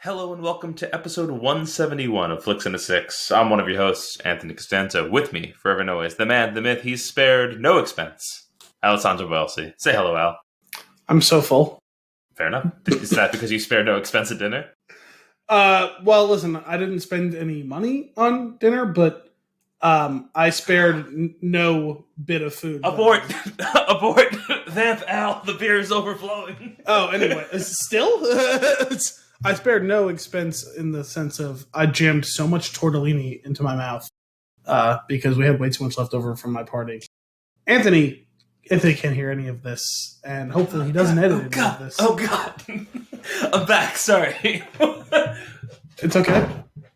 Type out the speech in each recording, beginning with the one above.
Hello and welcome to episode 171 of Flix and a Six. I'm one of your hosts, Anthony Costanzo. With me, forever and always, the man, the myth, he's spared no expense. Alessandro Belsi. Say hello, Al. I'm so full. Fair enough. Is that because you spared no expense at dinner? Well, listen, I didn't spend any money on dinner, but I spared no bit of food. Abort! Abort! Vamp, Al, the beer is overflowing. Oh, anyway, still? I spared no expense in the sense of I jammed so much tortellini into my mouth because we had way too much left over from my party. Anthony can't hear any of this, and hopefully he doesn't edit any of this. Oh, God. I'm back, sorry. It's okay.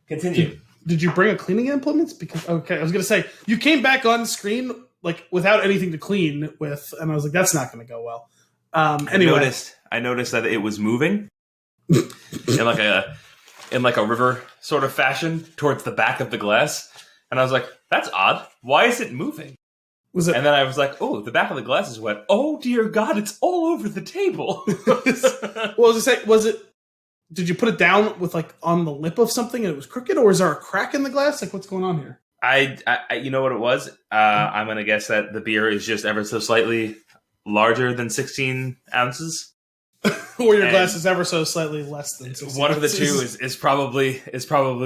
Continue. Did you bring a cleaning implements? Because I was going to say, you came back on screen like without anything to clean with, and I was like, that's not going to go well. Anyway. I noticed that it was moving in like a river sort of fashion towards the back of the glass, and I was like, that's odd. Why is it moving? Was it? And then I was like, oh, the back of the glass is wet. Oh dear God, it's all over the table. Was it? Did you put it down with like on the lip of something and it was crooked, or is there a crack in the glass? Like, what's going on here? I you know what it was? I'm gonna guess that the beer is just ever so slightly larger than 16 ounces. Or your glass is ever so slightly less than 16 one ounces. of the two is probably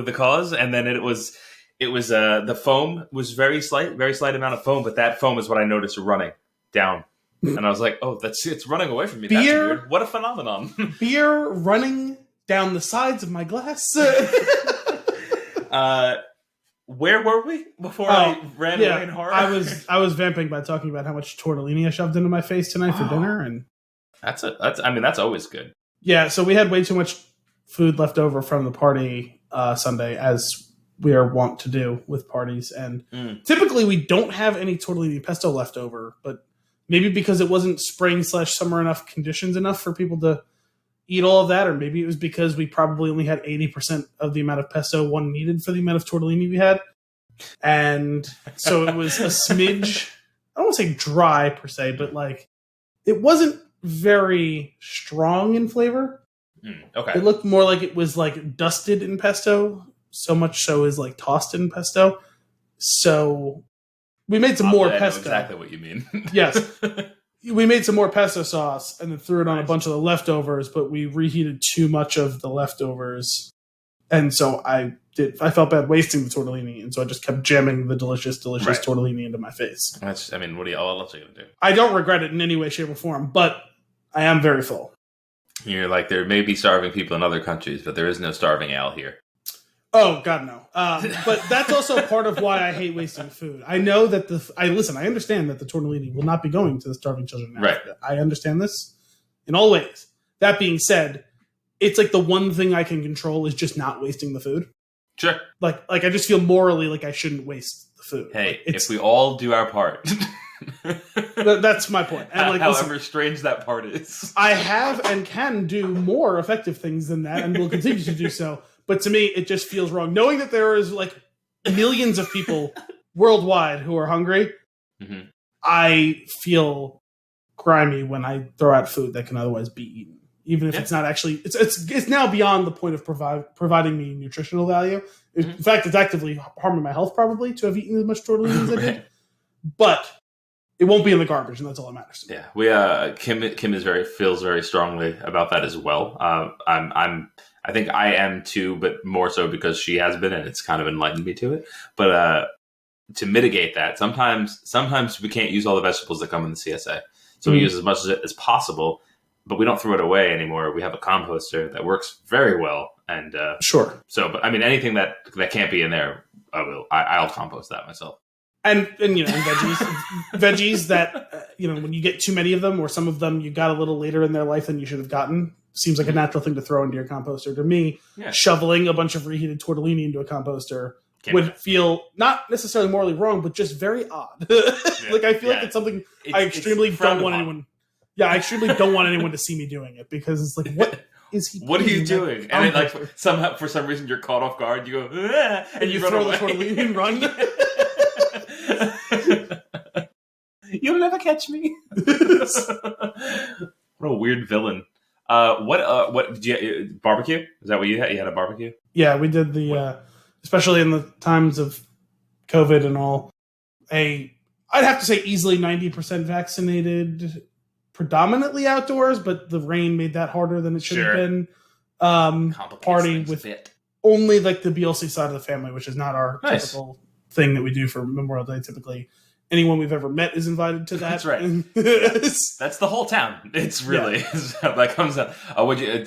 the cause, and then it was the foam was very slight amount of foam, but that foam is what I noticed running down, and I was like, oh, it's running away from me. That's weird. What a phenomenon! Beer running down the sides of my glass. Where were we before I ran away in horror? I was vamping by talking about how much tortellini I shoved into my face tonight for dinner, and that's always good. Yeah, so we had way too much food left over from the party Sunday, as we are wont to do with parties, and typically we don't have any tortellini pesto left over, but maybe because it wasn't spring/summer enough conditions enough for people to eat all of that, or maybe it was because we probably only had 80% of the amount of pesto one needed for the amount of tortellini we had. And so it was a smidge, I don't want to say dry per se, but like it wasn't very strong in flavor. Okay. It looked more like it was like dusted in pesto, so much so is like tossed in pesto. So we made some more pesto. I know exactly what you mean. Yes. We made some more pesto sauce and then threw it on a bunch of the leftovers, but we reheated too much of the leftovers. And so I felt bad wasting the tortellini, and so I just kept jamming the delicious tortellini into my face. What else are you going to do? I don't regret it in any way, shape, or form, but I am very full. You're like, there may be starving people in other countries, but there is no starving Al here. Oh, God, no. But that's also part of why I hate wasting food. I know that I understand that the tortellini will not be going to the starving children. Right. I understand this in all ways. That being said, it's like the one thing I can control is just not wasting the food. Sure. Like I just feel morally like I shouldn't waste the food. Hey, if we all do our part. That's my point. And however strange that part is. I have and can do more effective things than that, and will continue to do so. But to me, it just feels wrong. Knowing that there is like millions of people worldwide who are hungry, I feel grimy when I throw out food that can otherwise be eaten. Even if it's not actually, it's now beyond the point of providing me nutritional value. In fact, it's actively harming my health probably to have eaten as much tortellini as I did. But it won't be in the garbage, and that's all that matters. Yeah, we Kim feels very strongly about that as well. I think I am too, but more so because she has been, and it's kind of enlightened me to it. But to mitigate that, sometimes we can't use all the vegetables that come in the CSA, so we use as much as possible. But we don't throw it away anymore. We have a composter that works very well, and sure. So, but I mean, anything that can't be in there, I'll compost that myself. And veggies that when you get too many of them, or some of them you got a little later in their life than you should have gotten, seems like a natural thing to throw into your composter. To me, shoveling a bunch of reheated tortellini into a composter would feel not necessarily morally wrong, but just very odd. Like I feel like it's something I extremely don't want anyone. Yeah, I extremely don't want anyone to see me doing it, because it's like, what is he? What are you doing? And then, like, somehow, for some reason, you're caught off guard. You go, and you throw the tortellini and run. You'll never catch me. What a weird villain. What did you barbecue? Is that what you had? You had a barbecue? Yeah, we did especially in the times of COVID and all. I'd have to say easily 90% vaccinated, predominantly outdoors, but the rain made that harder than it should have been. Party with only like the BLC side of the family, which is not our typical thing that we do for Memorial Day. Typically, anyone we've ever met is invited to that. That's right. That's the whole town. It's really that comes out.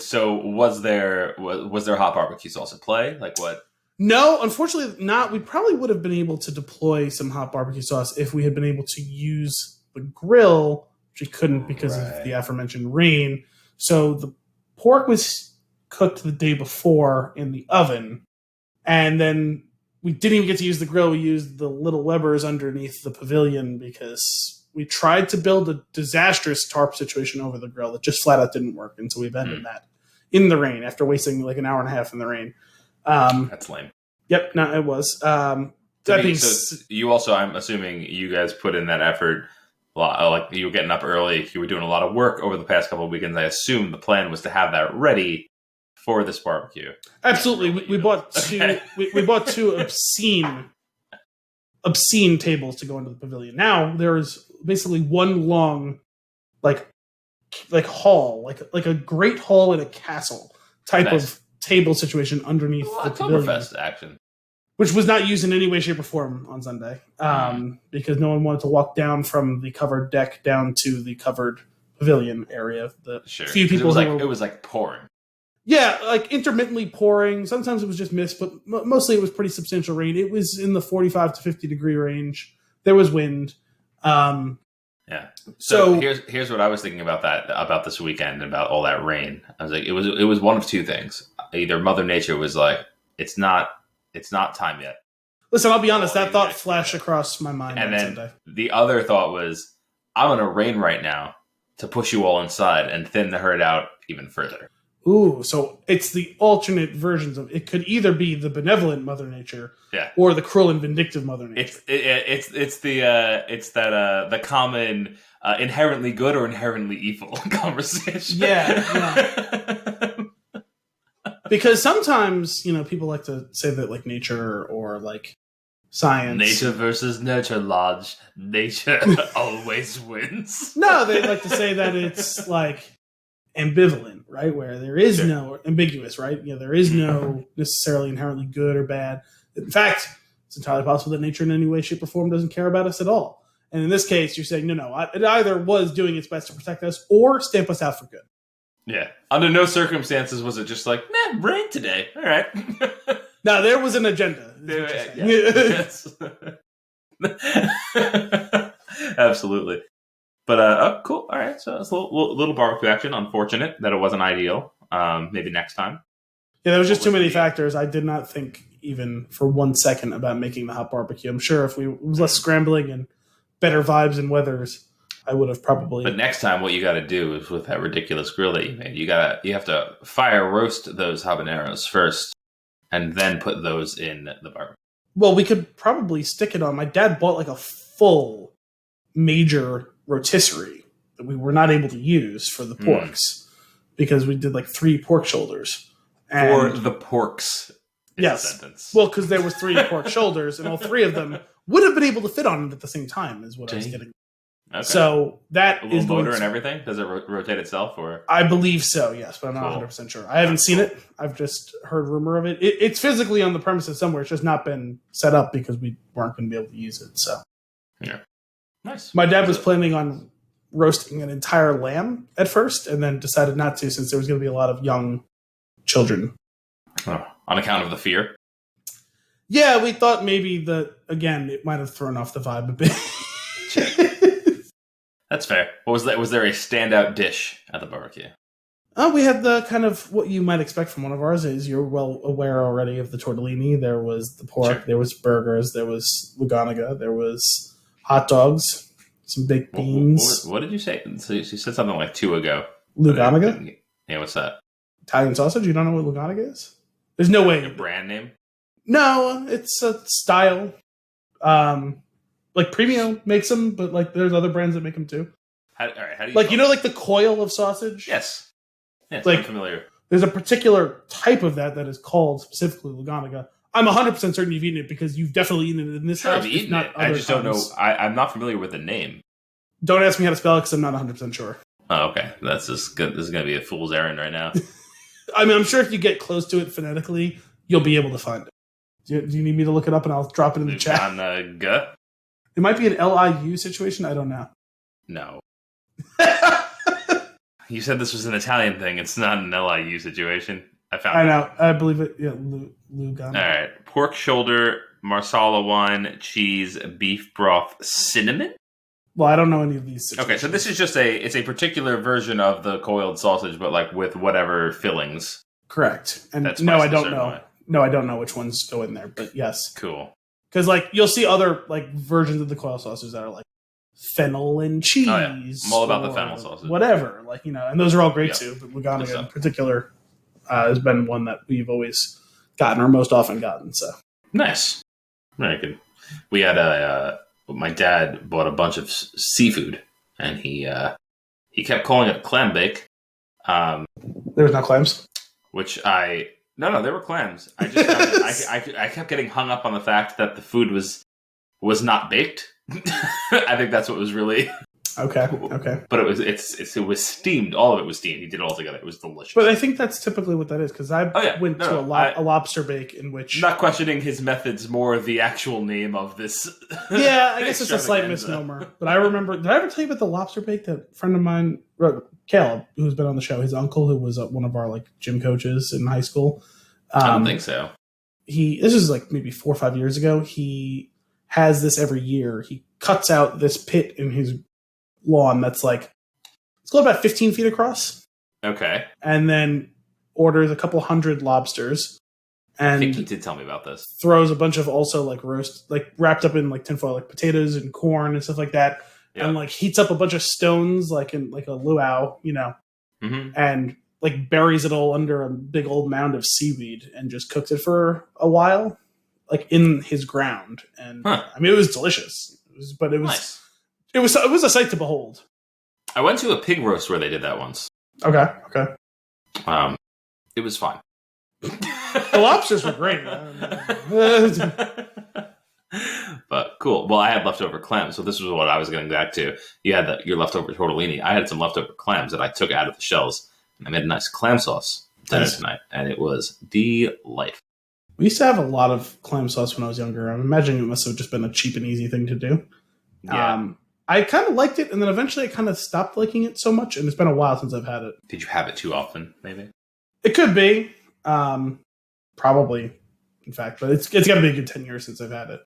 So was there hot barbecue sauce at play? Like what? No, unfortunately not. We probably would have been able to deploy some hot barbecue sauce if we had been able to use the grill, which we couldn't because of the aforementioned rain. So the pork was cooked the day before in the oven, and then we didn't even get to use the grill. We used the little Webers underneath the pavilion because we tried to build a disastrous tarp situation over the grill that just flat out didn't work, and so we abandoned that in the rain after wasting like an hour and a half in the rain. That's lame. Yep, no, it was. You also, I'm assuming you guys put in that effort. Like you were getting up early, you were doing a lot of work over the past couple of weekends. I assume the plan was to have that ready for this barbecue. Absolutely, we bought two. We bought two obscene tables to go into the pavilion. Now there is basically one long, like hall, like a great hall in a castle type of table situation underneath the pavilion. Oktoberfest action. Which was not used in any way, shape, or form on Sunday, because no one wanted to walk down from the covered deck down to the covered pavilion area. Few people it was like pouring. Yeah, like intermittently pouring. Sometimes it was just mist, but mostly it was pretty substantial rain. It was in the 45 to 50 degree range. There was wind. Yeah. So here's what I was thinking about this weekend, about all that rain. I was like, it was one of two things. Either Mother Nature was like, it's not time yet. Listen, I'll be honest, that thought flashed across my mind. And then Sunday. The other thought was, I'm going to rain right now to push you all inside and thin the herd out even further. Ooh, so it's the alternate versions of it. Could either be the benevolent Mother Nature, or the cruel and vindictive Mother Nature. It's the common inherently good or inherently evil conversation. Yeah. Because sometimes people like to say that like nature or like science, nature versus nurture, Lodge. Nature always wins. No, they like to say that it's like ambivalent, right? Where there is no ambiguous, right? There is no necessarily inherently good or bad. In fact, it's entirely possible that nature in any way, shape, or form doesn't care about us at all. And in this case, you're saying, no, it either was doing its best to protect us or stamp us out for good. Yeah. Under no circumstances was it just like, rain today. All right. No, there was an agenda. Yes. Absolutely. But cool. All right. So it's a little barbecue action. Unfortunate that it wasn't ideal. Maybe next time. Yeah, there was just too many factors. I did not think even for 1 second about making the hot barbecue. I'm sure if it was less scrambling and better vibes and weathers, I would have probably. But next time, what you got to do is with that ridiculous grill that you made, you have to fire roast those habaneros first, and then put those in the barbecue. Well, we could probably stick it on. My dad bought like a full major rotisserie that we were not able to use for the porks because we did like 3 pork shoulders. For the porks. Yes. Well, because there was 3 pork shoulders, and all 3 of them would have been able to fit on it at the same time, is what I was getting. Okay. So that is a little motor and everything. Does it rotate itself, or I believe so? Yes, but I'm not 100% sure. I haven't seen it. I've just heard rumor of it. It's physically on the premises somewhere. It's just not been set up because we weren't going to be able to use it. So yeah, nice. My dad was planning on roasting an entire lamb at first, and then decided not to since there was going to be a lot of young children. Oh, on account of the fear. Yeah, we thought maybe again it might have thrown off the vibe a bit. That's fair. What was that? Was there a standout dish at the barbecue? We had the kind of what you might expect from one of ours. Is you're well aware already of the tortellini. There was the pork. Sure. There was burgers. There was Luganaga. There was hot dogs. Some baked beans. What did you say? So you said something like 2 ago. Luganaga? Yeah, what's that? Italian sausage? You don't know what Luganaga is? There's no way. Like a brand name? No, it's a style. Like Premio makes them, but like there's other brands that make them too. How do you like like the coil of sausage? Yes. Yeah, it's like unfamiliar. there's a particular type of that is called specifically Luganaga. I'm 100% certain you've eaten it because you've definitely eaten it in this house. I've eaten it. I just don't know. I'm not familiar with the name. Don't ask me how to spell it because I'm not 100% sure. Oh, okay. That's just good. This is going to be a fool's errand right now. I mean, I'm sure if you get close to it phonetically, you'll be able to find it. Do you need me to look it up and I'll drop it in the chat? It might be an LIU situation. I don't know. No. You said this was an Italian thing. It's not an LIU situation. I know. I believe it. Yeah, Lugano. All right. Pork shoulder, marsala wine, cheese, beef broth, cinnamon? Well, I don't know any of these situations. Okay, so this is just it's a particular version of the coiled sausage, but like with whatever fillings. Correct. And no, I don't know. No, I don't know which ones go in there, but yes. Cool. Because like you'll see other like versions of the coiled sausage that are like fennel and cheese. Oh, yeah. I'm all about the fennel sausage. Whatever. Like, and those are all great too, but Lugano in particular has been one that we've always gotten or most often gotten. So nice. Very good. We had my dad bought a bunch of seafood, and he kept calling it clam bake. There was no clams? No, there were clams. I just I kept getting hung up on the fact that the food was not baked. I think that's what was really okay. But it was steamed. All of it was steamed. He did it all together. It was delicious. But I think that's typically what that is because I went to a lobster bake in which not questioning his methods, more the actual name of this. Yeah, I guess it's a slight misnomer. But I remember. Did I ever tell you about the lobster bake that a friend of mine, Caleb, who's been on the show, his uncle, who was one of our like gym coaches in high school? I don't think so. This was like maybe 4 or 5 years ago. He has this every year. He cuts out this pit in his lawn that's like it's about 15 feet across. Okay. And then orders a couple hundred lobsters. And I think he did tell me about this. Throws a bunch of also like roast, like wrapped up in like tinfoil, like potatoes and corn and stuff like that. Yep. And like heats up a bunch of stones like in like a luau, mm-hmm. and like buries it all under a big old mound of seaweed and just cooks it for a while, like in his ground. And I mean, it was delicious. It was nice. It was a sight to behold. I went to a pig roast where they did that once. Okay. It was fine. The lobsters were great. But cool. Well, I had leftover clams, so this was what I was getting back to. You had your leftover tortellini. I had some leftover clams that I took out of the shells. I made a nice clam sauce dinner tonight, and it was delightful. We used to have a lot of clam sauce when I was younger. I'm imagining it must have just been a cheap and easy thing to do. Yeah. I kind of liked it, and then eventually I kind of stopped liking it so much, and it's been a while since I've had it. Did you have it too often, maybe? It could be. Probably, in fact. But it's got to be a good 10 years since I've had it.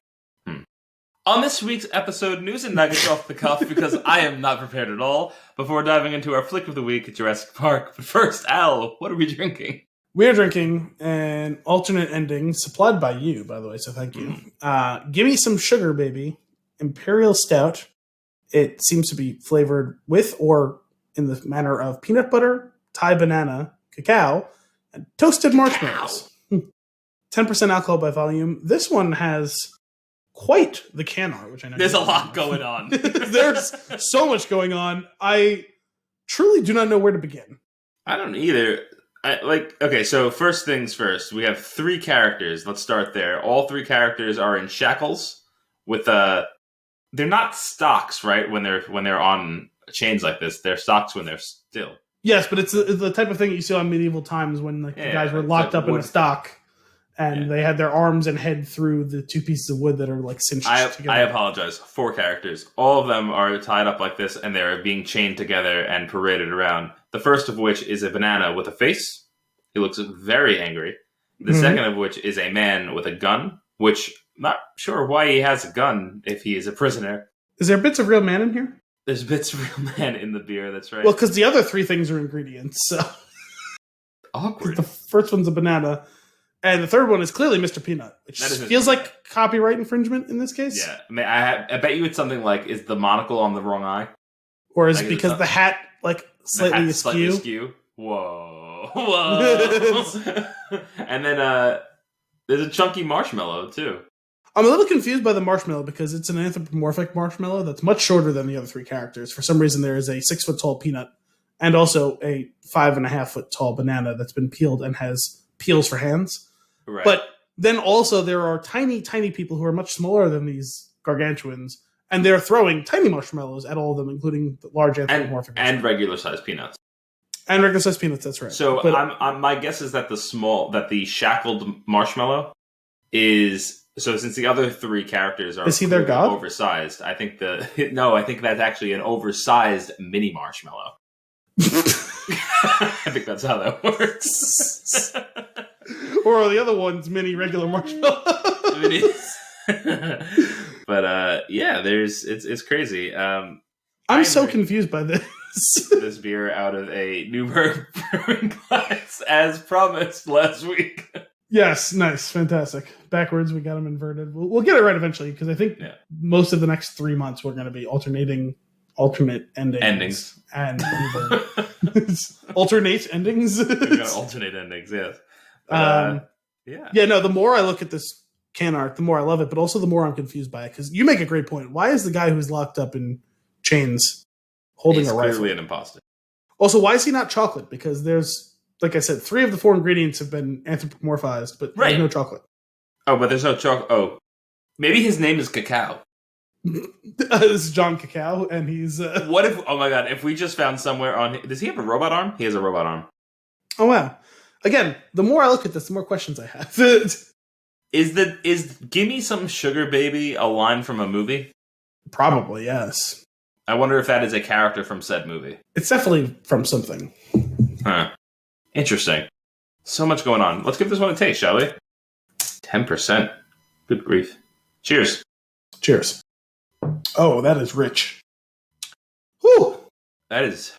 On this week's episode, news and nuggets off the cuff, because I am not prepared at all, before diving into our flick of the week at Jurassic Park. But first, Al, what are we drinking? We're drinking an alternate ending, supplied by you, by the way, so thank you. Give me some sugar, baby. Imperial Stout. It seems to be flavored with or in the manner of peanut butter, Thai banana, cacao, and toasted marshmallows. 10% alcohol by volume. This one has quite the can art, which I know. There's a lot going on. There's so much going on. I truly do not know where to begin. I don't either. Okay, so first things first. We have 3 characters. Let's start there. All 3 characters are in shackles with they're not stocks, right? When they're on chains like this, they're stocks when they're still. Yes, but it's the type of thing you see on medieval times when the guys were locked up in a stock. And they had their arms and head through the 2 pieces of wood that are like cinched together. I apologize. 4 characters. All of them are tied up like this, and they're being chained together and paraded around. The first of which is a banana with a face. He looks very angry. The second of which is a man with a gun, which I'm not sure why he has a gun if he is a prisoner. Is there bits of real man in here? There's bits of real man in the beer, that's right. Well, because the other 3 things are ingredients, so... Awkward. The first one's a banana. And the third one is clearly Mr. Peanut, which feels like copyright infringement in this case. Yeah. I mean, I bet you it's something like, is the monocle on the wrong eye? Or is it because the hat, like, slightly askew? Whoa. And then there's a chunky marshmallow, too. I'm a little confused by the marshmallow because it's an anthropomorphic marshmallow that's much shorter than the other 3 characters. For some reason, there is a 6-foot-tall Peanut, and also a 5.5 foot tall banana that's been peeled and has peels for hands. Right. But then also there are tiny, tiny people who are much smaller than these gargantuans, and they're throwing tiny marshmallows at all of them, including the large anthropomorphic and regular sized peanuts. And regular sized peanuts, that's right. So but, my guess is that the shackled marshmallow is, so since the other three characters are is he their god? Oversized, I think I think that's actually an oversized mini marshmallow. I think that's how that works. Or are the other ones mini regular marshmallow? But yeah, it's crazy. I'm so confused by this. This beer out of a Newburgh brewing glass, as promised last week. Yes, nice, fantastic. Backwards, we got them inverted. We'll get it right eventually, because I think most of the next 3 months we're going to be alternate endings. And alternate endings. We're going to alternate endings, yes. Yeah, no, the more I look at this can art, the more I love it, but also the more I'm confused by it, because you make a great point. Why is the guy who's locked up in chains holding a rifle? He's clearly an imposter. Also, why is he not chocolate? Because there's, like I said, 3 of the 4 ingredients have been anthropomorphized, but there's no chocolate. Oh, but there's no chocolate. Oh, maybe his name is Cacao. This is John Cacao, and he's... What if... Oh my god, if we just found somewhere on... Does he have a robot arm? He has a robot arm. Oh, wow. Again, the more I look at this, the more questions I have. Is Gimme Some Sugar Baby a line from a movie? Probably, yes. I wonder if that is a character from said movie. It's definitely from something. Huh. Interesting. So much going on. Let's give this one a taste, shall we? 10%. Good grief. Cheers. Cheers. Oh, that is rich. Whew. That is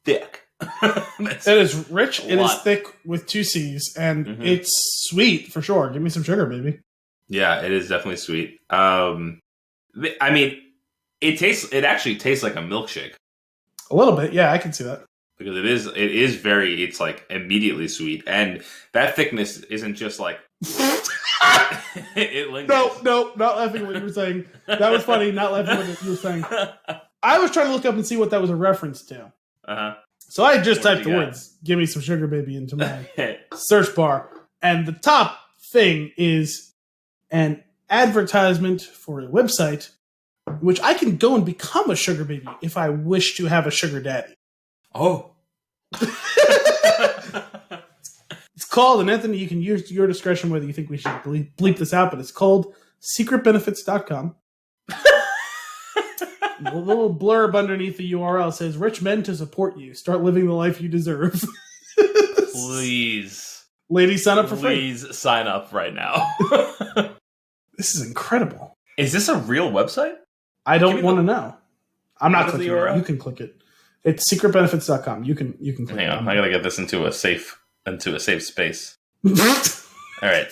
thick. That is rich. It is thick with 2 C's, and it's sweet for sure. Give me some sugar, baby. Yeah, it is definitely sweet. I mean, it actually tastes like a milkshake. A little bit, yeah, I can see that. Because it's like immediately sweet, and that thickness isn't just like it lingers. No, not laughing at what you were saying. That was funny. Not laughing at what you were saying. I was trying to look up and see what that was a reference to. So I just typed the words "Give me some sugar, baby" into my search bar, and the top thing is an advertisement for a website, which I can go and become a sugar baby if I wish to have a sugar daddy. Oh. It's called, and Anthony, you can use your discretion whether you think we should bleep this out, but it's called secretbenefits.com. The little blurb underneath the URL says, "Rich men to support you. Start living the life you deserve." Please. Ladies, sign up for free. Please sign up right now. This is incredible. Is this a real website? I don't want to know. I'm not clicking it. You can click it. It's secretbenefits.com. You can click Hang on. I gotta get this into a safe space. All right.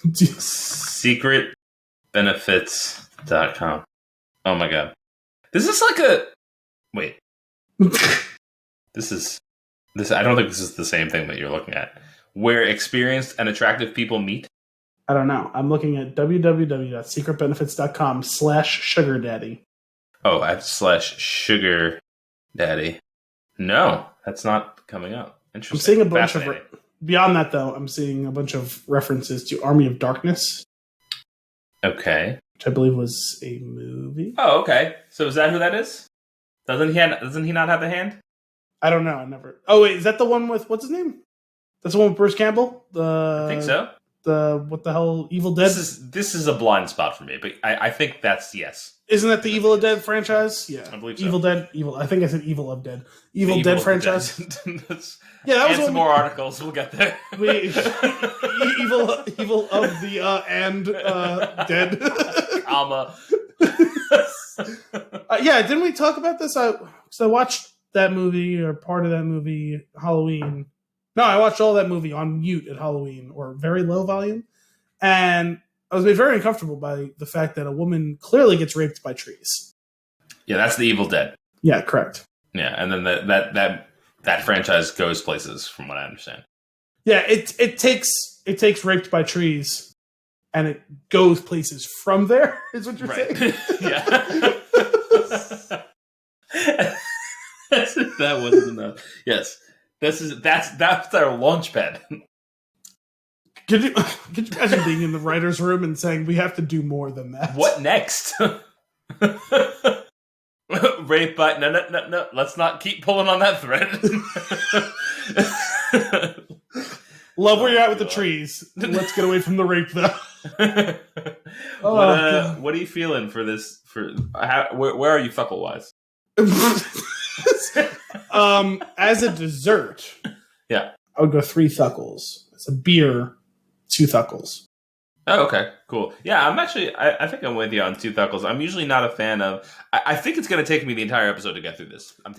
Secretbenefits.com. Oh my god. This is like a... Wait. This. I don't think this is the same thing that you're looking at. Where experienced and attractive people meet? I don't know. I'm looking at www.secretbenefits.com/sugardaddy. Oh, /sugar daddy. No, that's not coming up. Interesting. I'm seeing a bunch of... Beyond that, though, I'm seeing a bunch of references to Army of Darkness. Okay. Which I believe was a movie. Oh, okay. So is that who that is? Doesn't he not have the hand? I don't know. I never... Oh, wait. Is that the one with... What's his name? That's the one with Bruce Campbell? I think so. What the hell? Evil Dead? This is a blind spot for me, but I think that's yes. Isn't that the Evil Dead franchise? Yeah. I believe so. Evil Dead. I think I said Evil of Dead. Evil Dead franchise. Yeah, that was some more articles. We'll get there. Evil of the dead. Comma. Yeah, didn't we talk about this? I watched that movie or part of that movie Halloween. No, I watched all that movie on mute at Halloween or very low volume, and I was made very uncomfortable by the fact that a woman clearly gets raped by trees. Yeah, that's the Evil Dead. Yeah, correct. Yeah, and then that franchise goes places, from what I understand. Yeah, it takes raped by trees, and it goes places from there. Is what you're saying? Yeah. That wasn't enough. Yes, that's our launch pad. Could you imagine being in the writer's room and saying, we have to do more than that? What next? Rape, but no. Let's not keep pulling on that thread. Love where you're at with the trees. Let's get away from the rape, though. What are you feeling for this? Where are you thuckle wise? As a dessert, yeah, I would go 3 thuckles. As a beer, 2 thuckles. Oh, okay, cool. Yeah, I'm actually. I think I'm with you on 2 thuckles. I'm usually not a fan of. I think it's going to take me the entire episode to get through this. I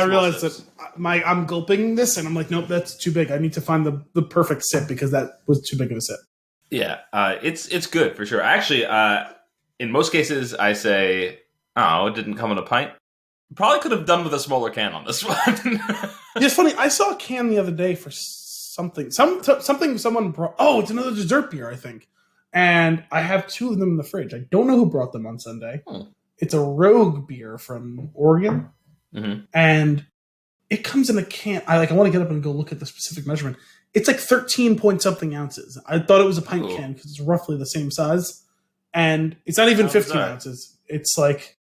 realized that I'm gulping this, and I'm like, nope, that's too big. I need to find the perfect sip because that was too big of a sip. Yeah, it's good for sure. Actually, in most cases, I say, oh, it didn't come in a pint. Probably could have done with a smaller can on this one. It's funny. I saw a can the other day for something. Something someone brought. Oh, it's another dessert beer, I think. And I have 2 of them in the fridge. I don't know who brought them on Sunday. It's a Rogue beer from Oregon. Mm-hmm. And it comes in a can. I want to get up and go look at the specific measurement. It's like 13 point something ounces. I thought it was a pint can because it's roughly the same size. And it's not even 15 ounces. It's like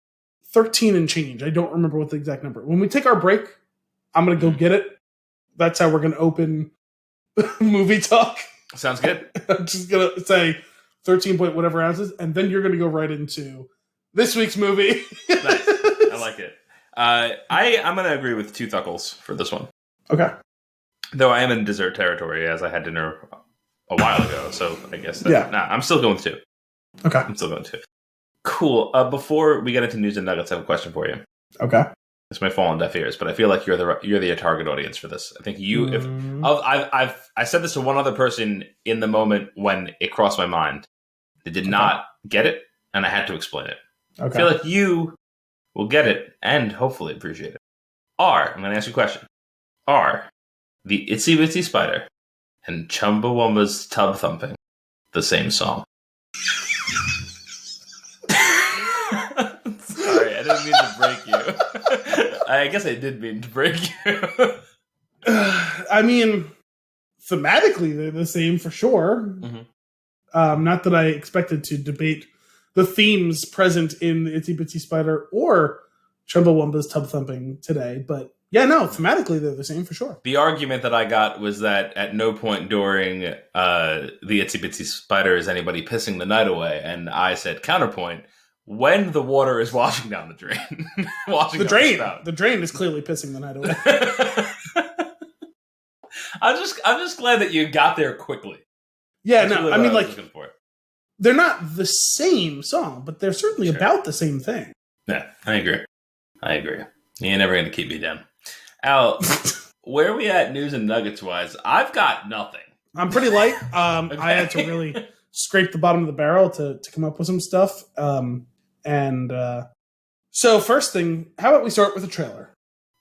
13 and change. I don't remember what the exact number. When we take our break, I'm going to go get it. That's how we're going to open movie talk. Sounds good. I'm just going to say 13 point whatever ounces, and then you're going to go right into this week's movie. Nice. I like it. I'm going to agree with 2 thuckles for this one. Okay. Though I am in dessert territory as I had dinner a while ago, so I guess I'm still going 2. Okay. I'm still going 2. Cool. Before we get into news and nuggets, I have a question for you. Okay. This may fall on deaf ears, but I feel like you're the target audience for this. I think you. I said this to one other person in the moment when it crossed my mind. They did not get it, and I had to explain it. Okay. I feel like you will get it and hopefully appreciate it. I'm going to ask you a question. Are the Itsy Bitsy Spider and Chumbawamba's Tub Thumping the same song? Sorry, I didn't mean to break you. I guess I did mean to break you. I mean, thematically, they're the same for sure. Mm-hmm. Not that I expected to debate the themes present in the Itsy Bitsy Spider or Chumbawamba's Tub Thumping today, but yeah, no, thematically they're the same for sure. The argument that I got was that at no point during the Itsy Bitsy Spider is anybody pissing the night away, and I said counterpoint, when the water is washing down the drain. The drain is clearly pissing the night away. I'm just glad that you got there quickly. Yeah, no, I mean, like, they're not the same song, but they're certainly about the same thing. Yeah, I agree. You're never going to keep me down. Al, where are we at news and nuggets wise? I've got nothing. I'm pretty light. Okay. I had to really scrape the bottom of the barrel to come up with some stuff. So first thing, how about we start with a trailer?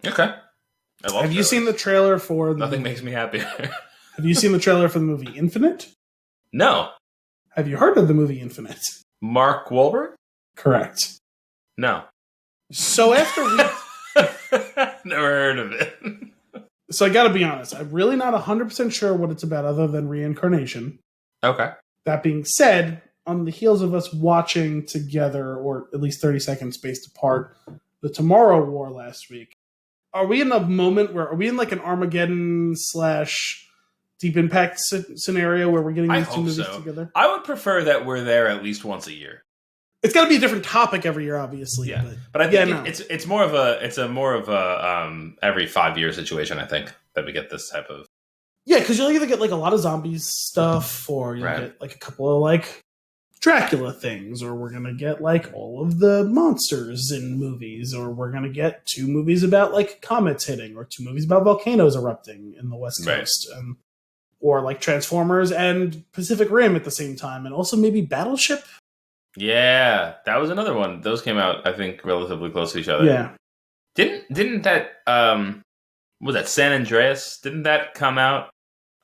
Okay. Have you seen the trailer for... Nothing makes me happier. Have you seen the trailer for the movie Infinite? No. Have you heard of the movie Infinite? Mark Wahlberg? Correct. No. So after we... Never heard of it. So I gotta be honest, I'm really not 100% sure what it's about other than reincarnation. Okay. That being said, on the heels of us watching together, or at least 30 seconds spaced apart, the Tomorrow War last week, are we in a moment where, are we in like an Armageddon / Deep Impact scenario where we're getting these 2 movies together? I would prefer that we're there at least once a year. It's got to be a different topic every year, obviously. Yeah, but I think it's more of a every 5 year situation. I think that we get this type of because you'll either get like a lot of zombies stuff, or you'll get like a couple of like Dracula things, or we're gonna get like all of the monsters in movies, or we're gonna get 2 movies about like comets hitting, or 2 movies about volcanoes erupting in the West Coast, or like Transformers and Pacific Rim at the same time, and also maybe Battleship. Yeah, that was another one. Those came out, I think, relatively close to each other. Yeah. Didn't that was that San Andreas? Didn't that come out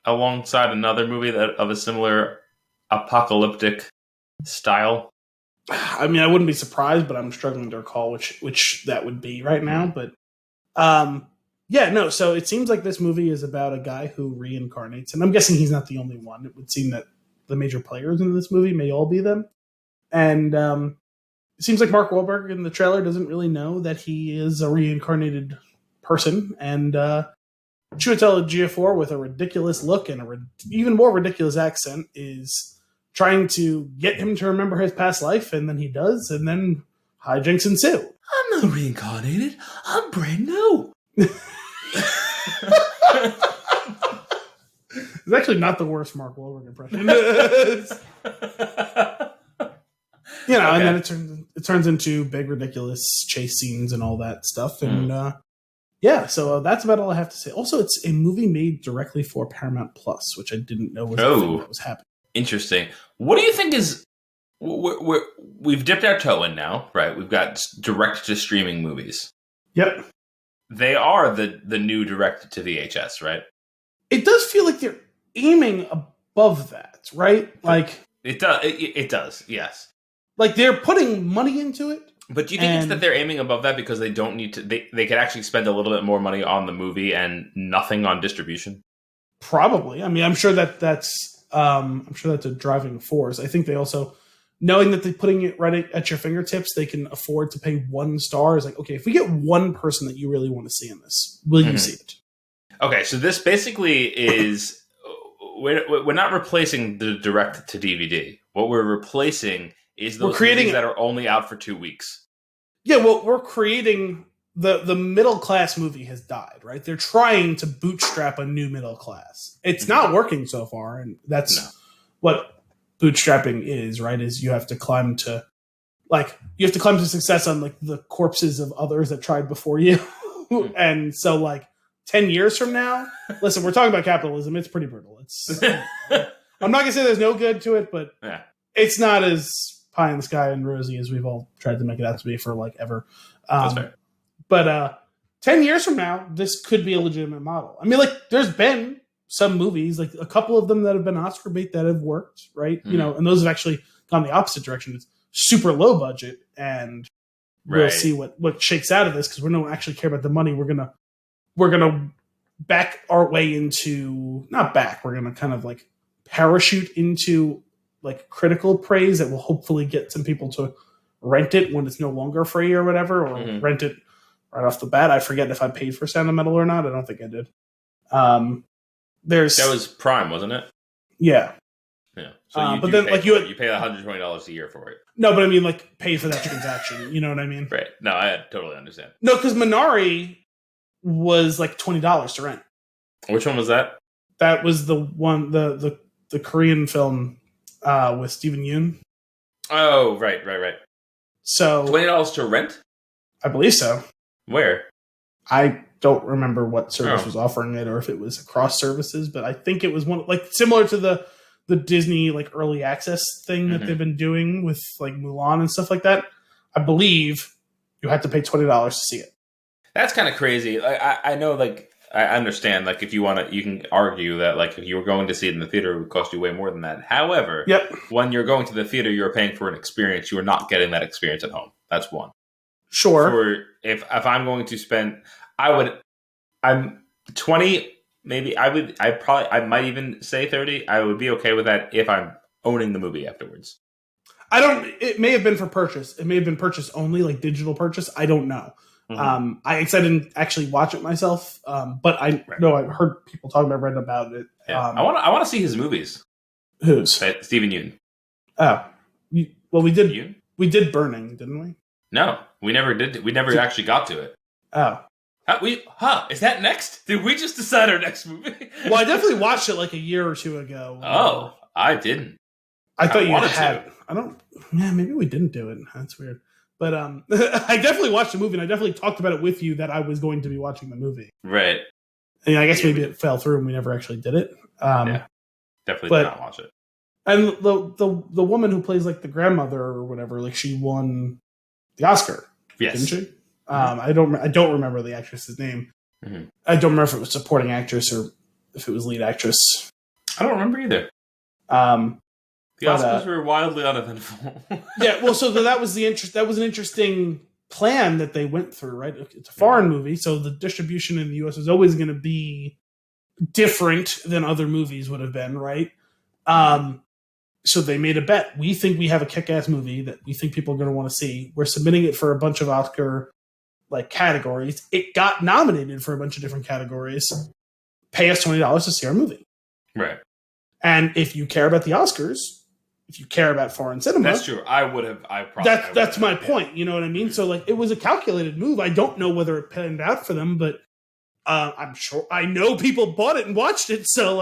alongside another movie that of a similar apocalyptic style? I mean, I wouldn't be surprised, but I'm struggling to recall which that would be right now. But Yeah, no, so it seems like this movie is about a guy who reincarnates, and I'm guessing he's not the only one. It would seem that the major players in this movie may all be them. And it seems like Mark Wahlberg in the trailer doesn't really know that he is a reincarnated person, and Chiwetel Ejiofor, with a ridiculous look and even more ridiculous accent, is trying to get him to remember his past life, and then he does, and then hijinks ensue. I'm not reincarnated. I'm brand new. It's actually not the worst Mark Wahlberg impression. And then it turns into big ridiculous chase scenes and all that stuff, and so that's about all I have to say. Also, it's a movie made directly for Paramount Plus, which I didn't know was a thing that was happening. Interesting. What do you think is? We've dipped our toe in now, right? We've got direct to streaming movies. Yep. They are the new direct to VHS, right? It does feel like they're aiming above that, right? Like it does. It does. Yes. Like they're putting money into it. But do you think it's that they're aiming above that because they don't need to? They could actually spend a little bit more money on the movie and nothing on distribution. Probably. I mean, I'm sure that's a driving force. I think they also, knowing that they're putting it right at your fingertips, they can afford to pay 1 star. It's like, okay, if we get one person that you really want to see in this, will you see it? Okay, so this basically is we're not replacing the direct to DVD. What we're replacing is those movies that are only out for 2 weeks. Yeah, well, we're creating the middle class movie has died, right? They're trying to bootstrap a new middle class. It's not working so far, and that's what bootstrapping is, right? Is you have to climb to success on like the corpses of others that tried before you. And so like 10 years from now, listen, we're talking about capitalism. It's pretty brutal. I'm not gonna say there's no good to it, but it's not as pie in the sky and rosy as we've all tried to make it out to be for like ever. That's fair. But 10 years from now, this could be a legitimate model. I mean, like, there's been some movies, like a couple of them that have been Oscar bait that have worked, right? You know, and those have actually gone the opposite direction. It's super low budget, and we'll see what shakes out of this because we don't actually care about the money. We're gonna back our way into we're gonna kind of like parachute into like critical praise that will hopefully get some people to rent it when it's no longer free or whatever, or rent it right off the bat. I forget if I paid for Sound of Metal or not. I don't think I did. That was Prime, wasn't it? Yeah. Yeah. So but then like you pay $120 a year for it. No, but I mean like pay for that transaction. You know what I mean? Right. No, I totally understand. No, because Minari was like $20 to rent. Which one was that? That was the one, the Korean film with Steven Yeun. Oh, right. So $20 to rent? I believe so. Where? I don't remember what service was offering it or if it was across services, but I think it was one like similar to the Disney like early access thing that they've been doing with like Mulan and stuff like that. I believe you had to pay $20 to see it. That's kind of crazy. I know, like, I understand, like, if you want to, you can argue that, like, if you were going to see it in the theater, it would cost you way more than that. However, when you're going to the theater, you're paying for an experience. You are not getting that experience at home. That's one. Sure. If I'm going to spend, I'm 20, maybe I might even say 30. I would be okay with that if I'm owning the movie afterwards. It may have been for purchase. It may have been purchase only, like digital purchase. I don't know. I didn't actually watch it myself, but I know I've heard people talking about, read about it. Yeah. I want to see his movies. Whose? Steven Yeun. Oh, we did Burning, didn't we? No, we never did. We never actually got to it. Oh, is that next? Did we just decide our next movie? Well, I definitely watched it like a year or two ago. Oh, I didn't. I thought you had. I don't. Yeah, maybe we didn't do it. That's weird. But I definitely watched the movie, and I definitely talked about it with you that I was going to be watching the movie. Right. And I guess maybe it fell through, and we never actually did it. Definitely did not watch it. And the woman who plays like the grandmother or whatever, like she won the Oscar. Yes. Didn't she? I don't remember the actress's name. I don't remember if it was supporting actress or if it was lead actress. I don't remember either. The Oscars were wildly uneventful. Yeah, well, so that was an interesting plan that they went through, right? It's a foreign movie, so the distribution in the US is always going to be different than other movies would have been, right? So they made a bet. We think we have a kick-ass movie that we think people are going to want to see. We're submitting it for a bunch of Oscar categories. It got nominated for a bunch of different categories. Pay us $20 to see our movie. Right. And if you care about the Oscars, if you care about foreign cinema, that's true. That's my point. You know what I mean? So it was a calculated move. I don't know whether it panned out for them, but I'm sure I know people bought it and watched it. So